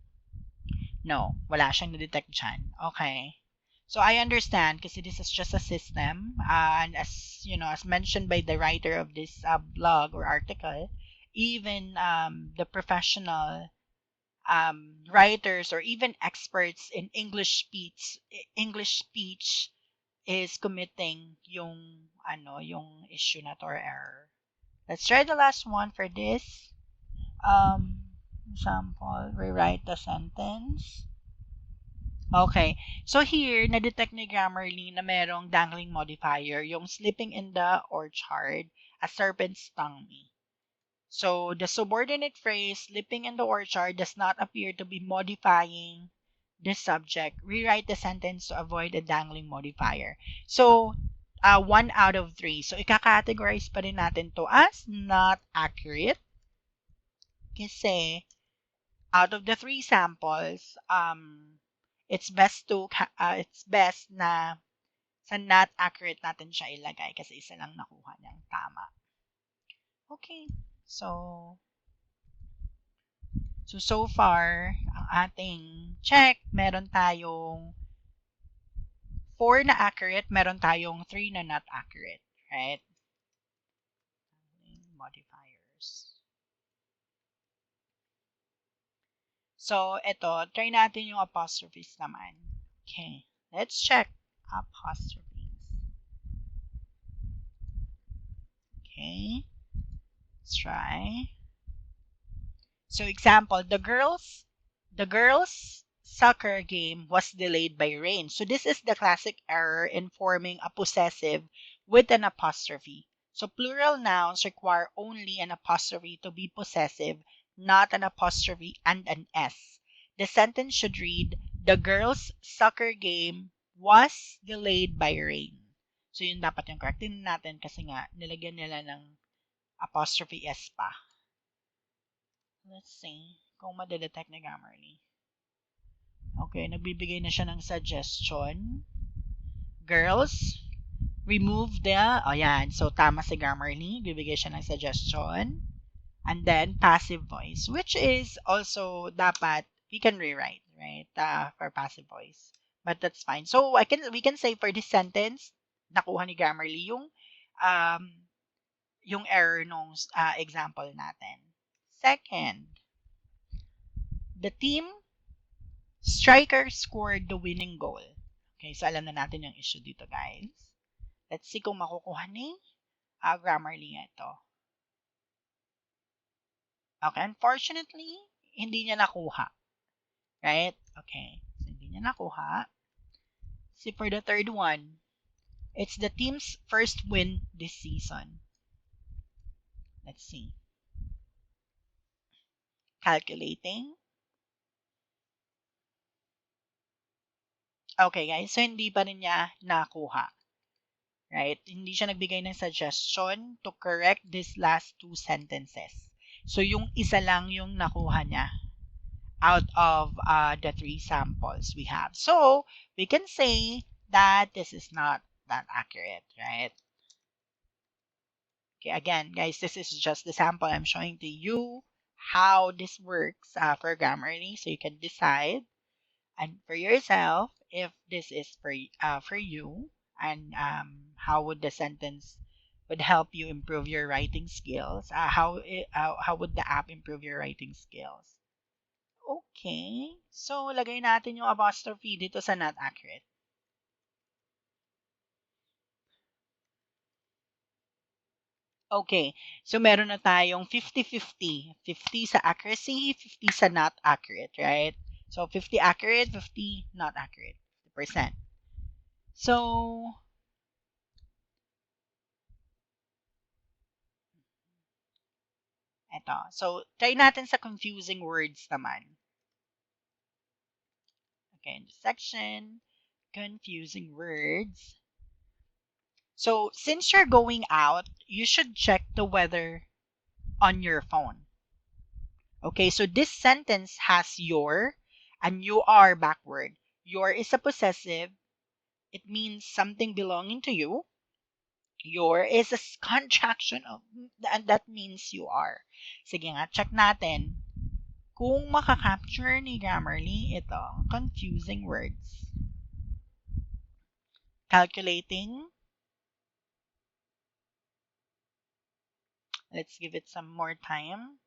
No, wala siyang na-detect dyan. Okay. So I understand kasi this is just a system, and as you know, as mentioned by the writer of this blog or article, even the professional writers or even experts in English speech is committing yung issue na to or error. Let's try the last one for this. Example, rewrite the sentence. Okay. So here, na-detect ni Grammarly na merong dangling modifier, yung slipping in the orchard, a serpent stung me. So the subordinate phrase, slipping in the orchard, does not appear to be modifying the subject. Rewrite the sentence to avoid a dangling modifier. So, 1 out of 3. So, ika-categorize pa rin natin to as not accurate. Kasi, out of the 3 samples, it's best na sa not accurate natin siya ilagay kasi isa lang nakuha niyang tama. Okay. So far, ang ating check, meron tayong 4 na accurate, meron tayong 3 na not accurate, right? Modifiers. So, ito, try natin yung apostrophes naman. Okay, let's check apostrophes. Okay, let's try. So, example, the girls' soccer game was delayed by rain. So, this is the classic error in forming a possessive with an apostrophe. So, plural nouns require only an apostrophe to be possessive, not an apostrophe and an S. The sentence should read, the girls' soccer game was delayed by rain. So, yun dapat yung correctin natin kasi nga, nilagyan nila ng apostrophe S pa. Let's see kung madedetect ni Grammarly. Okay, nagbibigay na siya ng suggestion. Girls, remove the, oh yan, so tama si Grammarly, bibigay siya ng suggestion. And then passive voice, which is also dapat we can rewrite, right? For passive voice. But that's fine. So we can say for this sentence, nakuha ni Grammarly um yung error nung example natin. Second, the team striker scored the winning goal. Okay, so alam na natin yung issue dito, guys. Let's see kung makukuha ni Grammarly ito. Okay, unfortunately, hindi niya nakuha. Right? Okay. So, hindi niya nakuha. See, for the third one, it's the team's first win this season. Let's see. Calculating. Okay, guys. So, hindi pa rin niya nakuha. Right? Hindi siya nagbigay ng suggestion to correct these last two sentences. So, yung isa lang yung nakuha niya out of the three samples we have. So, we can say that this is not that accurate, right? Okay, again, guys, this is just the sample I'm showing to you how this works for Grammarly, so you can decide and for yourself if this is for you, and how would the sentence would help you improve your writing skills. How would the app improve your writing skills? Okay, so lagay natin yung apostrophe dito sa not accurate. Okay, so meron na tayong 50-50. 50 sa accuracy, 50 sa not accurate, right? So 50 accurate, 50 not accurate, 50%. So, eto. So, try natin sa confusing words naman. Okay, in the section, confusing words. So, since you're going out, you should check the weather on your phone. Okay, so this sentence has your and you are backward. Your is a possessive. It means something belonging to you. Your is a contraction of, and that means you are. Sige nga, check natin kung makakapture ni Grammarly ito, confusing words. Calculating. Let's give it some more time.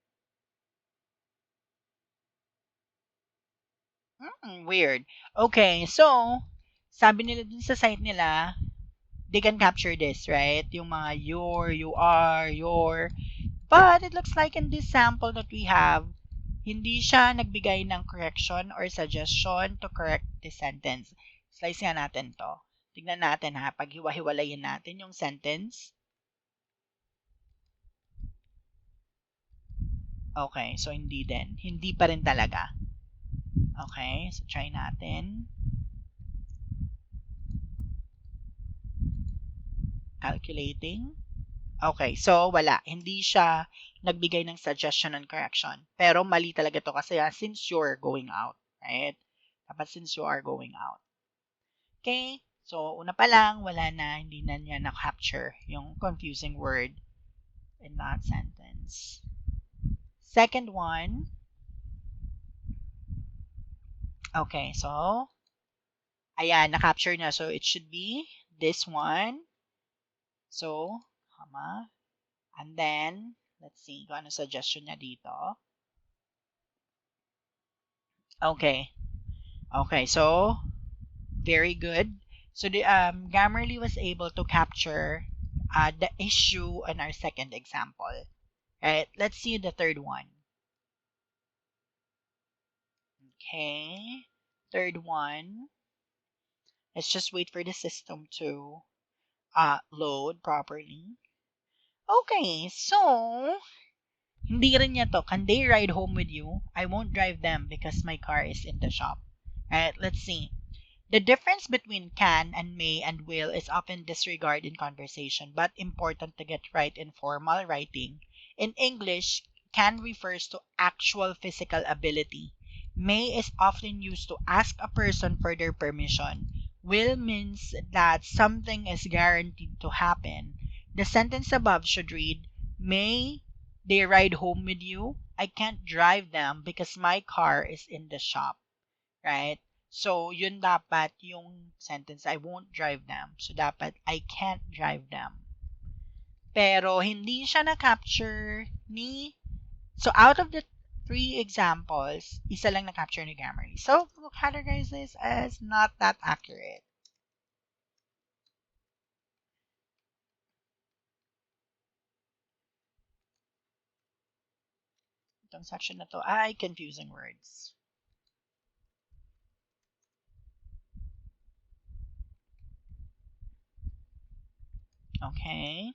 Weird. Okay, so, sabi nila dun sa site nila, they can capture this, right? Yung mga your, you are, your. But it looks like in this sample that we have, hindi siya nagbigay ng correction or suggestion to correct this sentence. Slice nga natin to. Tignan natin ha, paghiwa-hiwalayin natin yung sentence. Okay, so hindi din. Hindi pa rin talaga. Okay, so try natin. Calculating. Okay, so wala. Hindi siya nagbigay ng suggestion and correction. Pero mali talaga to kasi since you're going out, right? Dapat since you are going out. Okay, so una pa lang, wala na, hindi na niya na-capture yung confusing word in that sentence. Second one. Okay, so, ayan, na-capture niya. So, it should be this one. So, comma. And then, let's see kung ano suggestion niya dito. Okay. Okay, so, very good. So, the Grammarly was able to capture the issue in our second example. Right, let's see the third one. Okay, third one. Let's just wait for the system to load properly. Okay, so, hindi rin niya to. Can they ride home with you? I won't drive them because my car is in the shop. Alright, let's see. The difference between can and may and will is often disregarded in conversation, but important to get right in formal writing. In English, can refers to actual physical ability. May is often used to ask a person for their permission. Will means that something is guaranteed to happen. The sentence above should read, may they ride home with you? I can't drive them because my car is in the shop. Right? So, yun dapat yung sentence, I won't drive them. So, dapat, I can't drive them. Pero, hindi siya na-capture ni... So, out of the three examples, isa lang na-capture ni Grammarly. So, we'll categorize this as not that accurate. Itong section na to ay confusing words. Okay.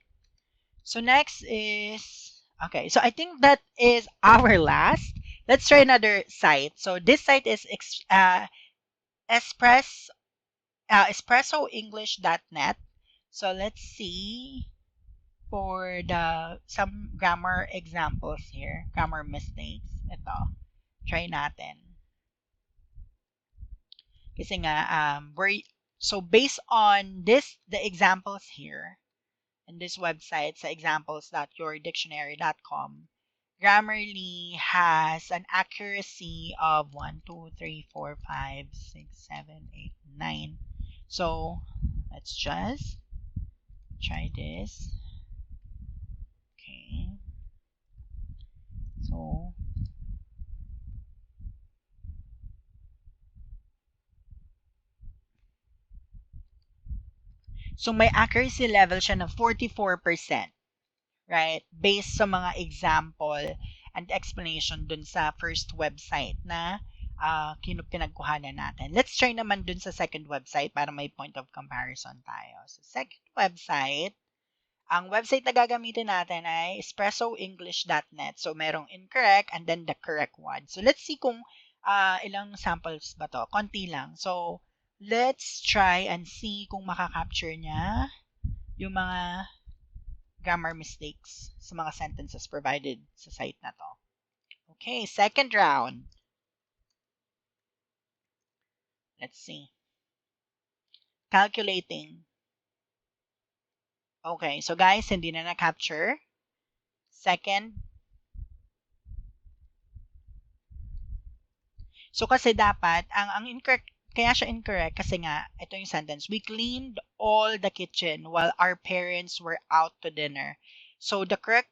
So next is, okay, so I think that is our last. Let's try another site. So this site is espressoenglish.net. So let's see for the some grammar examples here, grammar mistakes. Ito, try natin. Kasi nga, so based on the examples here, in this website sa examples.yourdictionary.com, Grammarly has an accuracy of 1, 2, 3, 4, 5, 6, 7, 8, 9. So, let's just try this. Okay. So may accuracy level siya ng 44%. Right? Based sa mga example and explanation dun sa first website na pinagkuhanan natin. Let's try naman dun sa second website para may point of comparison tayo. So, second website, ang website na gagamitin natin ay espressoenglish.net. So, merong incorrect and then the correct one. So, let's see kung ilang samples ba to. Konti lang. So, let's try and see kung makakapture niya yung mga grammar mistakes sa mga sentences provided sa site na to. Okay, second round. Let's see. Calculating. Okay, so guys, hindi na na-capture. Second. So kasi dapat, ang incorrect, kaya siya incorrect kasi nga, ito yung sentence, we cleaned all the kitchen while our parents were out to dinner. So the correct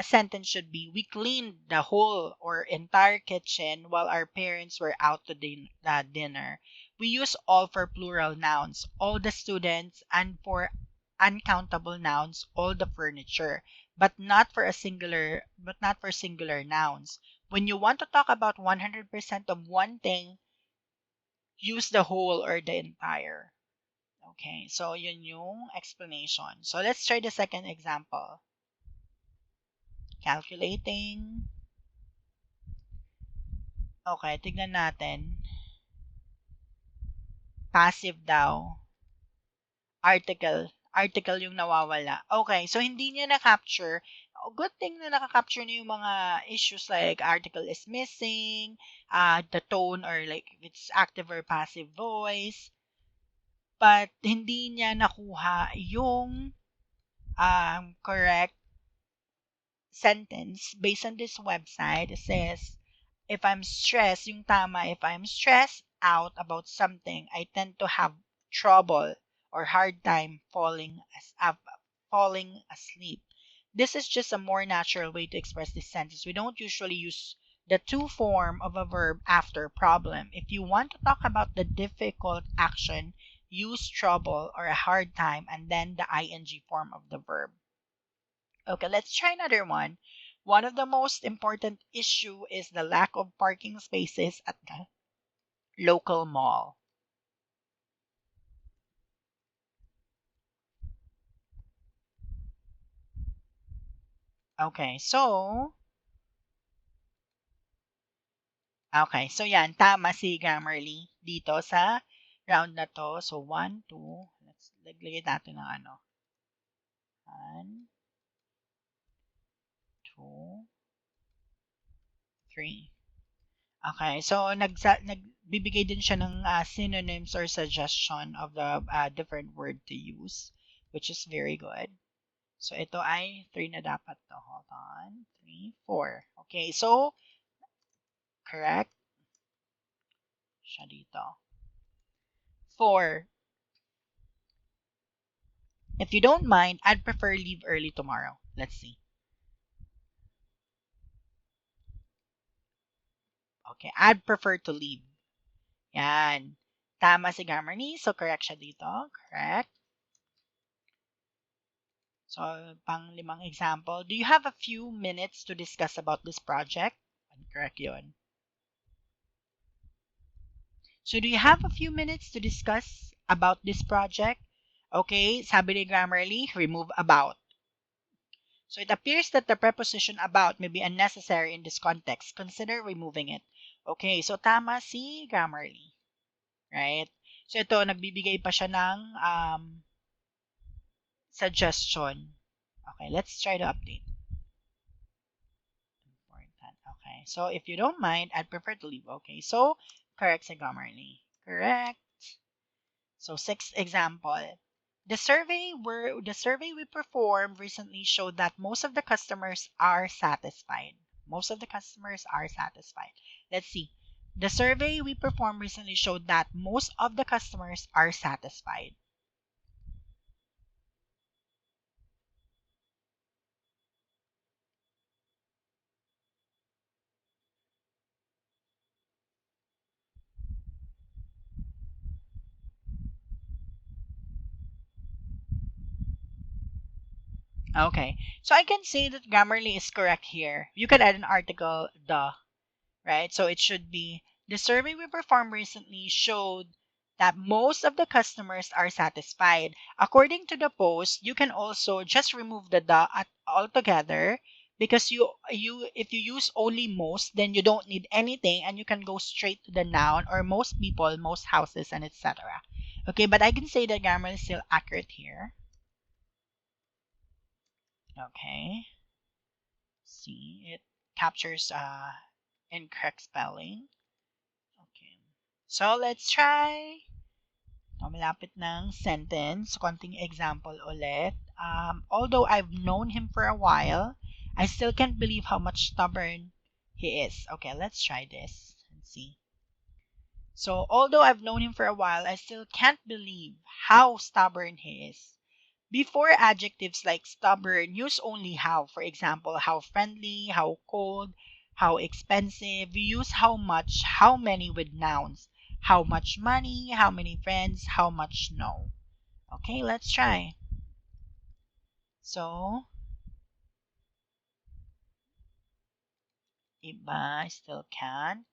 sentence should be, we cleaned the whole or entire kitchen while our parents were out to dinner. We use all for plural nouns, all the students, and for uncountable nouns, all the furniture, but not for singular nouns. When you want to talk about 100% of one thing, use the whole or the entire. Okay, so yun yung explanation. So let's try the second example. Calculating. Okay, tignan natin. Passive daw. Article yung nawawala. Okay, so hindi niya na-capture. Good thing na naka-capture niya yung mga issues like article is missing, the tone or like if it's active or passive voice. But hindi niya nakuha yung correct sentence based on this website. It says, if I'm stressed, yung tama, if I'm stressed out about something, I tend to have trouble or hard time falling asleep. This is just a more natural way to express this sentence. We don't usually use the to form of a verb after problem. If you want to talk about the difficult action, use trouble or a hard time and then the ing form of the verb. Okay, let's try another one. One of the most important issue is the lack of parking spaces at the local mall. Okay, so yan, tama si Grammarly dito sa round na to. So 1, 2, let's lagyan natin ng ano. 1, 2, 3. Okay, so nagbibigay din siya ng synonyms or suggestion of the different word to use, which is very good. So, ito ay 3 na dapat to. Hold on. 3, 4. Okay, so, correct. Siya dito. 4. If you don't mind, I'd prefer leave early tomorrow. Let's see. Okay, I'd prefer to leave. Yan. Tama si Gamarni. So, correct siya dito. Correct. So, pang limang example. Do you have a few minutes to discuss about this project? Correct yun. So, do you have a few minutes to discuss about this project? Okay, sabi ni Grammarly, remove about. So, it appears that the preposition about may be unnecessary in this context. Consider removing it. Okay, so tama si Grammarly. Right? So, ito, nagbibigay pa siya ng suggestion. Okay, let's try to update. Important. Okay, so if you don't mind, I'd prefer to leave. Okay, so correct si Grammarly. Correct. So, sixth example. The survey we performed recently showed that most of the customers are satisfied. Most of the customers are satisfied. Let's see. The survey we performed recently showed that most of the customers are satisfied. Okay. So I can say that Grammarly is correct here. You could add an article, the, right? So it should be, the survey we performed recently showed that most of the customers are satisfied. According to the post, you can also just remove the altogether, because if you use only most, then you don't need anything and you can go straight to the noun or most people, most houses, and etc. Okay, but I can say that grammar is still accurate here. Okay. See, it captures incorrect spelling. Okay. So, let's try. Malapit ng sentence. Konting example ulit. Although I've known him for a while, I still can't believe how much stubborn he is. Okay, let's try this and see. So, although I've known him for a while, I still can't believe how stubborn he is. Before adjectives like stubborn, use only how. For example, how friendly, how cold, how expensive. We use how much, how many with nouns. How much money, how many friends, how much no. Okay, let's try. So, iba, still can.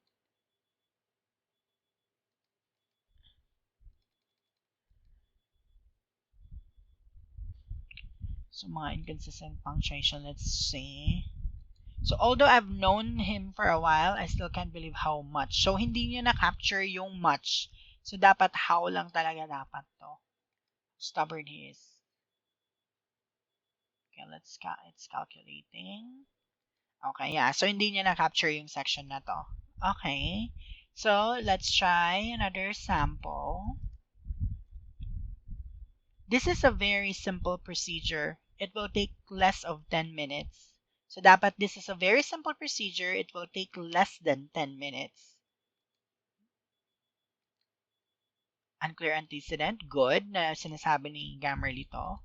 So, mga inconsistent punctuation, let's see. So, although I've known him for a while, I still can't believe how much. So, hindi niya na-capture yung much. So, dapat how lang talaga dapat to. Stubborn he is. Okay, it's calculating. Okay, yeah. So, hindi niya na-capture yung section na to. Okay. So, let's try another sample. This is a very simple procedure. It will take less of 10 minutes. So, dapat this is a very simple procedure. It will take less than 10 minutes. Unclear antecedent, good, na sinasabi ni Grammarly to.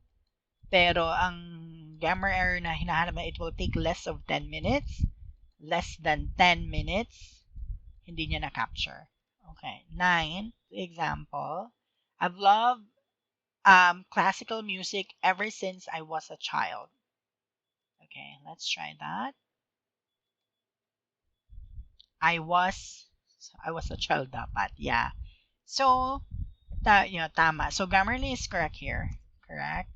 Pero ang grammar error na hinahanap na it will take less of 10 minutes, less than 10 minutes, hindi niya na-capture. Okay, 9, example. I've loved classical music ever since I was a child. Okay, let's try that. I was a child dapat. Yeah. So, tama. So, Grammarly is correct here. Correct.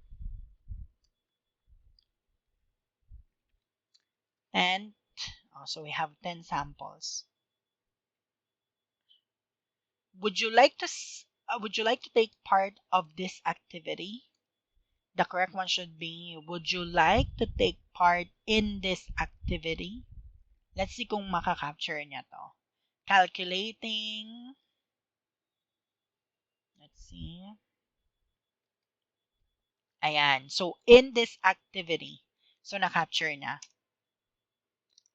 And so we have 10 samples. Would you like to take part of this activity? The correct one should be, would you like to take part in this activity? Let's see kung makakapture niya to. Calculating. See? Ayan. So, in this activity, so na-capture na.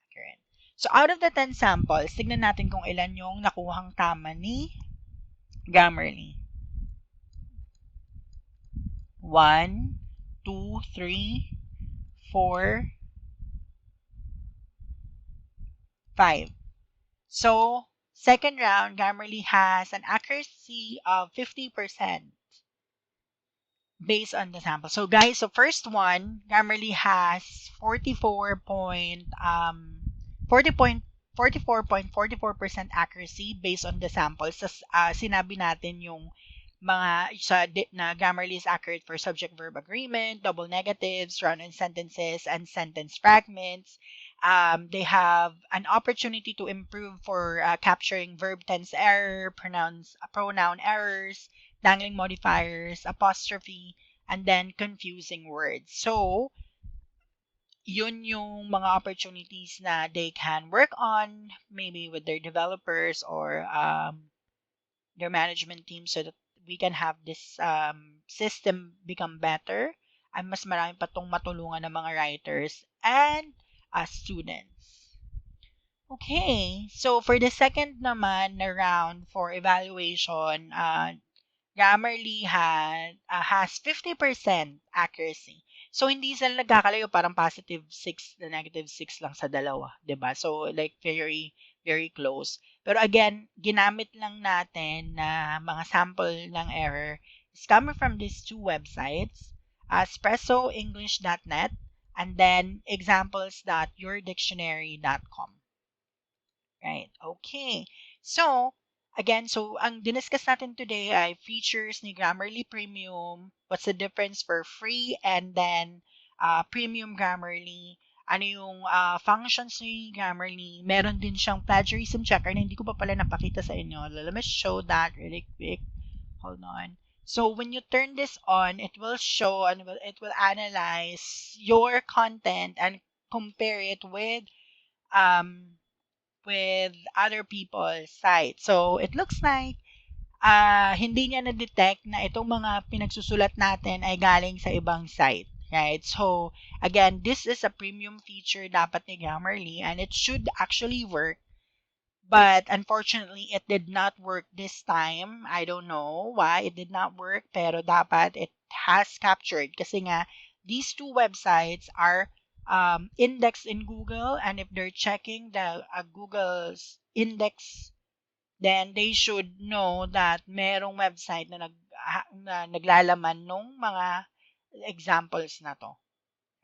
Accurate. So, out of the 10 samples, tignan natin kung ilan yung nakuhang tama ni Grammarly. 1, 2, 3, 4, 5. So, second round, Grammarly has an accuracy of 50% based on the sample. So, guys, so first one, Grammarly has 44.44% accuracy based on the samples. Sinabi natin yung mga na Grammarly is accurate for subject verb agreement, double negatives, run-on sentences, and sentence fragments. They have an opportunity to improve for capturing verb tense error, pronoun errors, dangling modifiers, apostrophe, and then confusing words. So, yun yung mga opportunities na they can work on, maybe with their developers or their management team, so that we can have this system become better at mas marami pa tong matulungan ng mga writers and students. Okay, so for the second naman na round for evaluation, Grammarly has 50% accuracy. So, hindi sila nagkakalayo, parang positive 6 na negative 6 lang sa dalawa, 'di ba? So, like very, very close. Pero again, ginamit lang natin na mga sample ng error is coming from these two websites, espressoenglish.net and then examples.yourdictionary.com. Right. Okay. So, again, so ang diniscuss natin today ay features ni Grammarly Premium, what's the difference for free and then Premium Grammarly, ano yung functions ni Grammarly. Meron din siyang plagiarism checker na hindi ko pa pala napakita sa inyo. Let me show that really quick. Hold on. So, when you turn this on, it will show and it will analyze your content and compare it with other people's sites. So, it looks like hindi niya na-detect na itong mga pinagsusulat natin ay galing sa ibang site. Right? So, again, this is a premium feature dapat ni Grammarly and it should actually work. But unfortunately, it did not work this time. I don't know why it did not work, pero dapat it has captured kasi nga these two websites are indexed in Google, and if they're checking the Google's index, then they should know that merong website na naglalaman nung mga examples na to.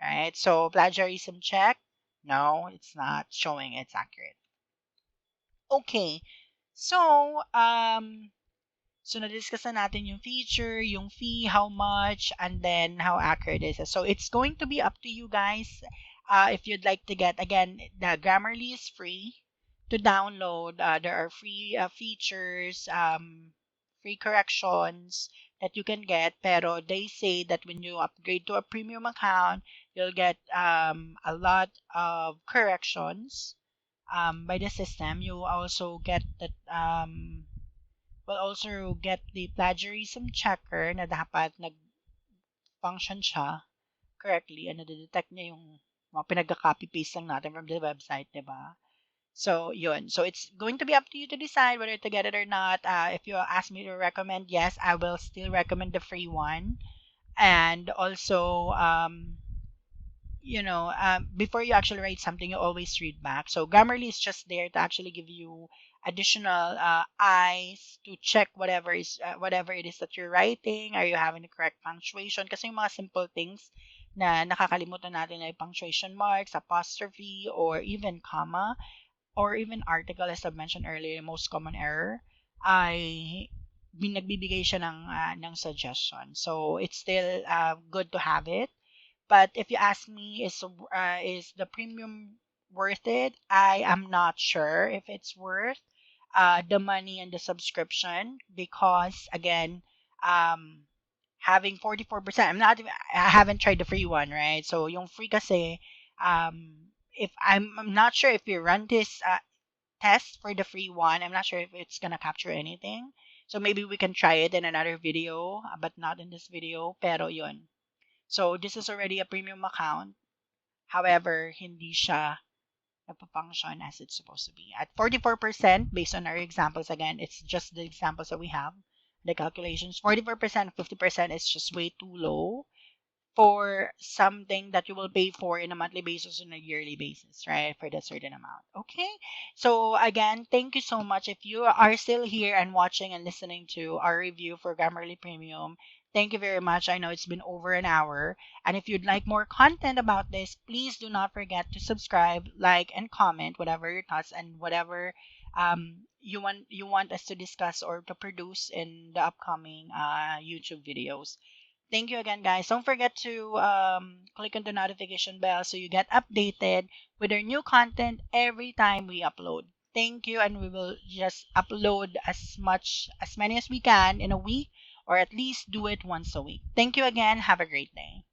Right? So, plagiarism check? No, it's not showing it's accurate. Okay. So, na-discuss na natin yung feature, yung fee, how much, and then how accurate it is. So, it's going to be up to you guys if you'd like to get. Again, the Grammarly is free to download. There are free features, free corrections that you can get. Pero they say that when you upgrade to a premium account, you'll get a lot of corrections by the system. You also get that will also get the plagiarism checker na dapat nag-function siya correctly and na-detect niya yung mga pinagka-copy-paste lang natin from the website, di ba? So, yun. So, it's going to be up to you to decide whether to get it or not. If you ask me to recommend, yes, I will still recommend the free one. And also, before you actually write something, you always read back. So Grammarly is just there to actually give you additional eyes to check whatever it is that you're writing. Are you having the correct punctuation? Kasi yung mga simple things na nakakalimutan natin ay punctuation marks, apostrophe, or even comma, or even article, as I mentioned earlier, most common error, ay nagbibigay siya ng suggestion. So it's still good to have it. But if you ask me, is the premium worth it? I am not sure if it's worth the money and the subscription because again, having 44%. I haven't tried the free one, right? So yung free kasi, if I'm not sure if you run this test for the free one, I'm not sure if it's gonna capture anything. So maybe we can try it in another video, but not in this video. Pero yun. So this is already a premium account. However, hindi siya function as it's supposed to be. At 44%, based on our examples, again, it's just the examples that we have, the calculations. 44%, 50% is just way too low for something that you will pay for in a monthly basis on a yearly basis, right? For the certain amount. Okay. So again, thank you so much. If you are still here and watching and listening to our review for Grammarly Premium, thank you very much. I know it's been over an hour. And if you'd like more content about this, please do not forget to subscribe, like, and comment whatever your thoughts and whatever you want us to discuss or to produce in the upcoming YouTube videos. Thank you again, guys. Don't forget to click on the notification bell so you get updated with our new content every time we upload. Thank you, and we will just upload as many as we can in a week, or at least do it once a week. Thank you again. Have a great day.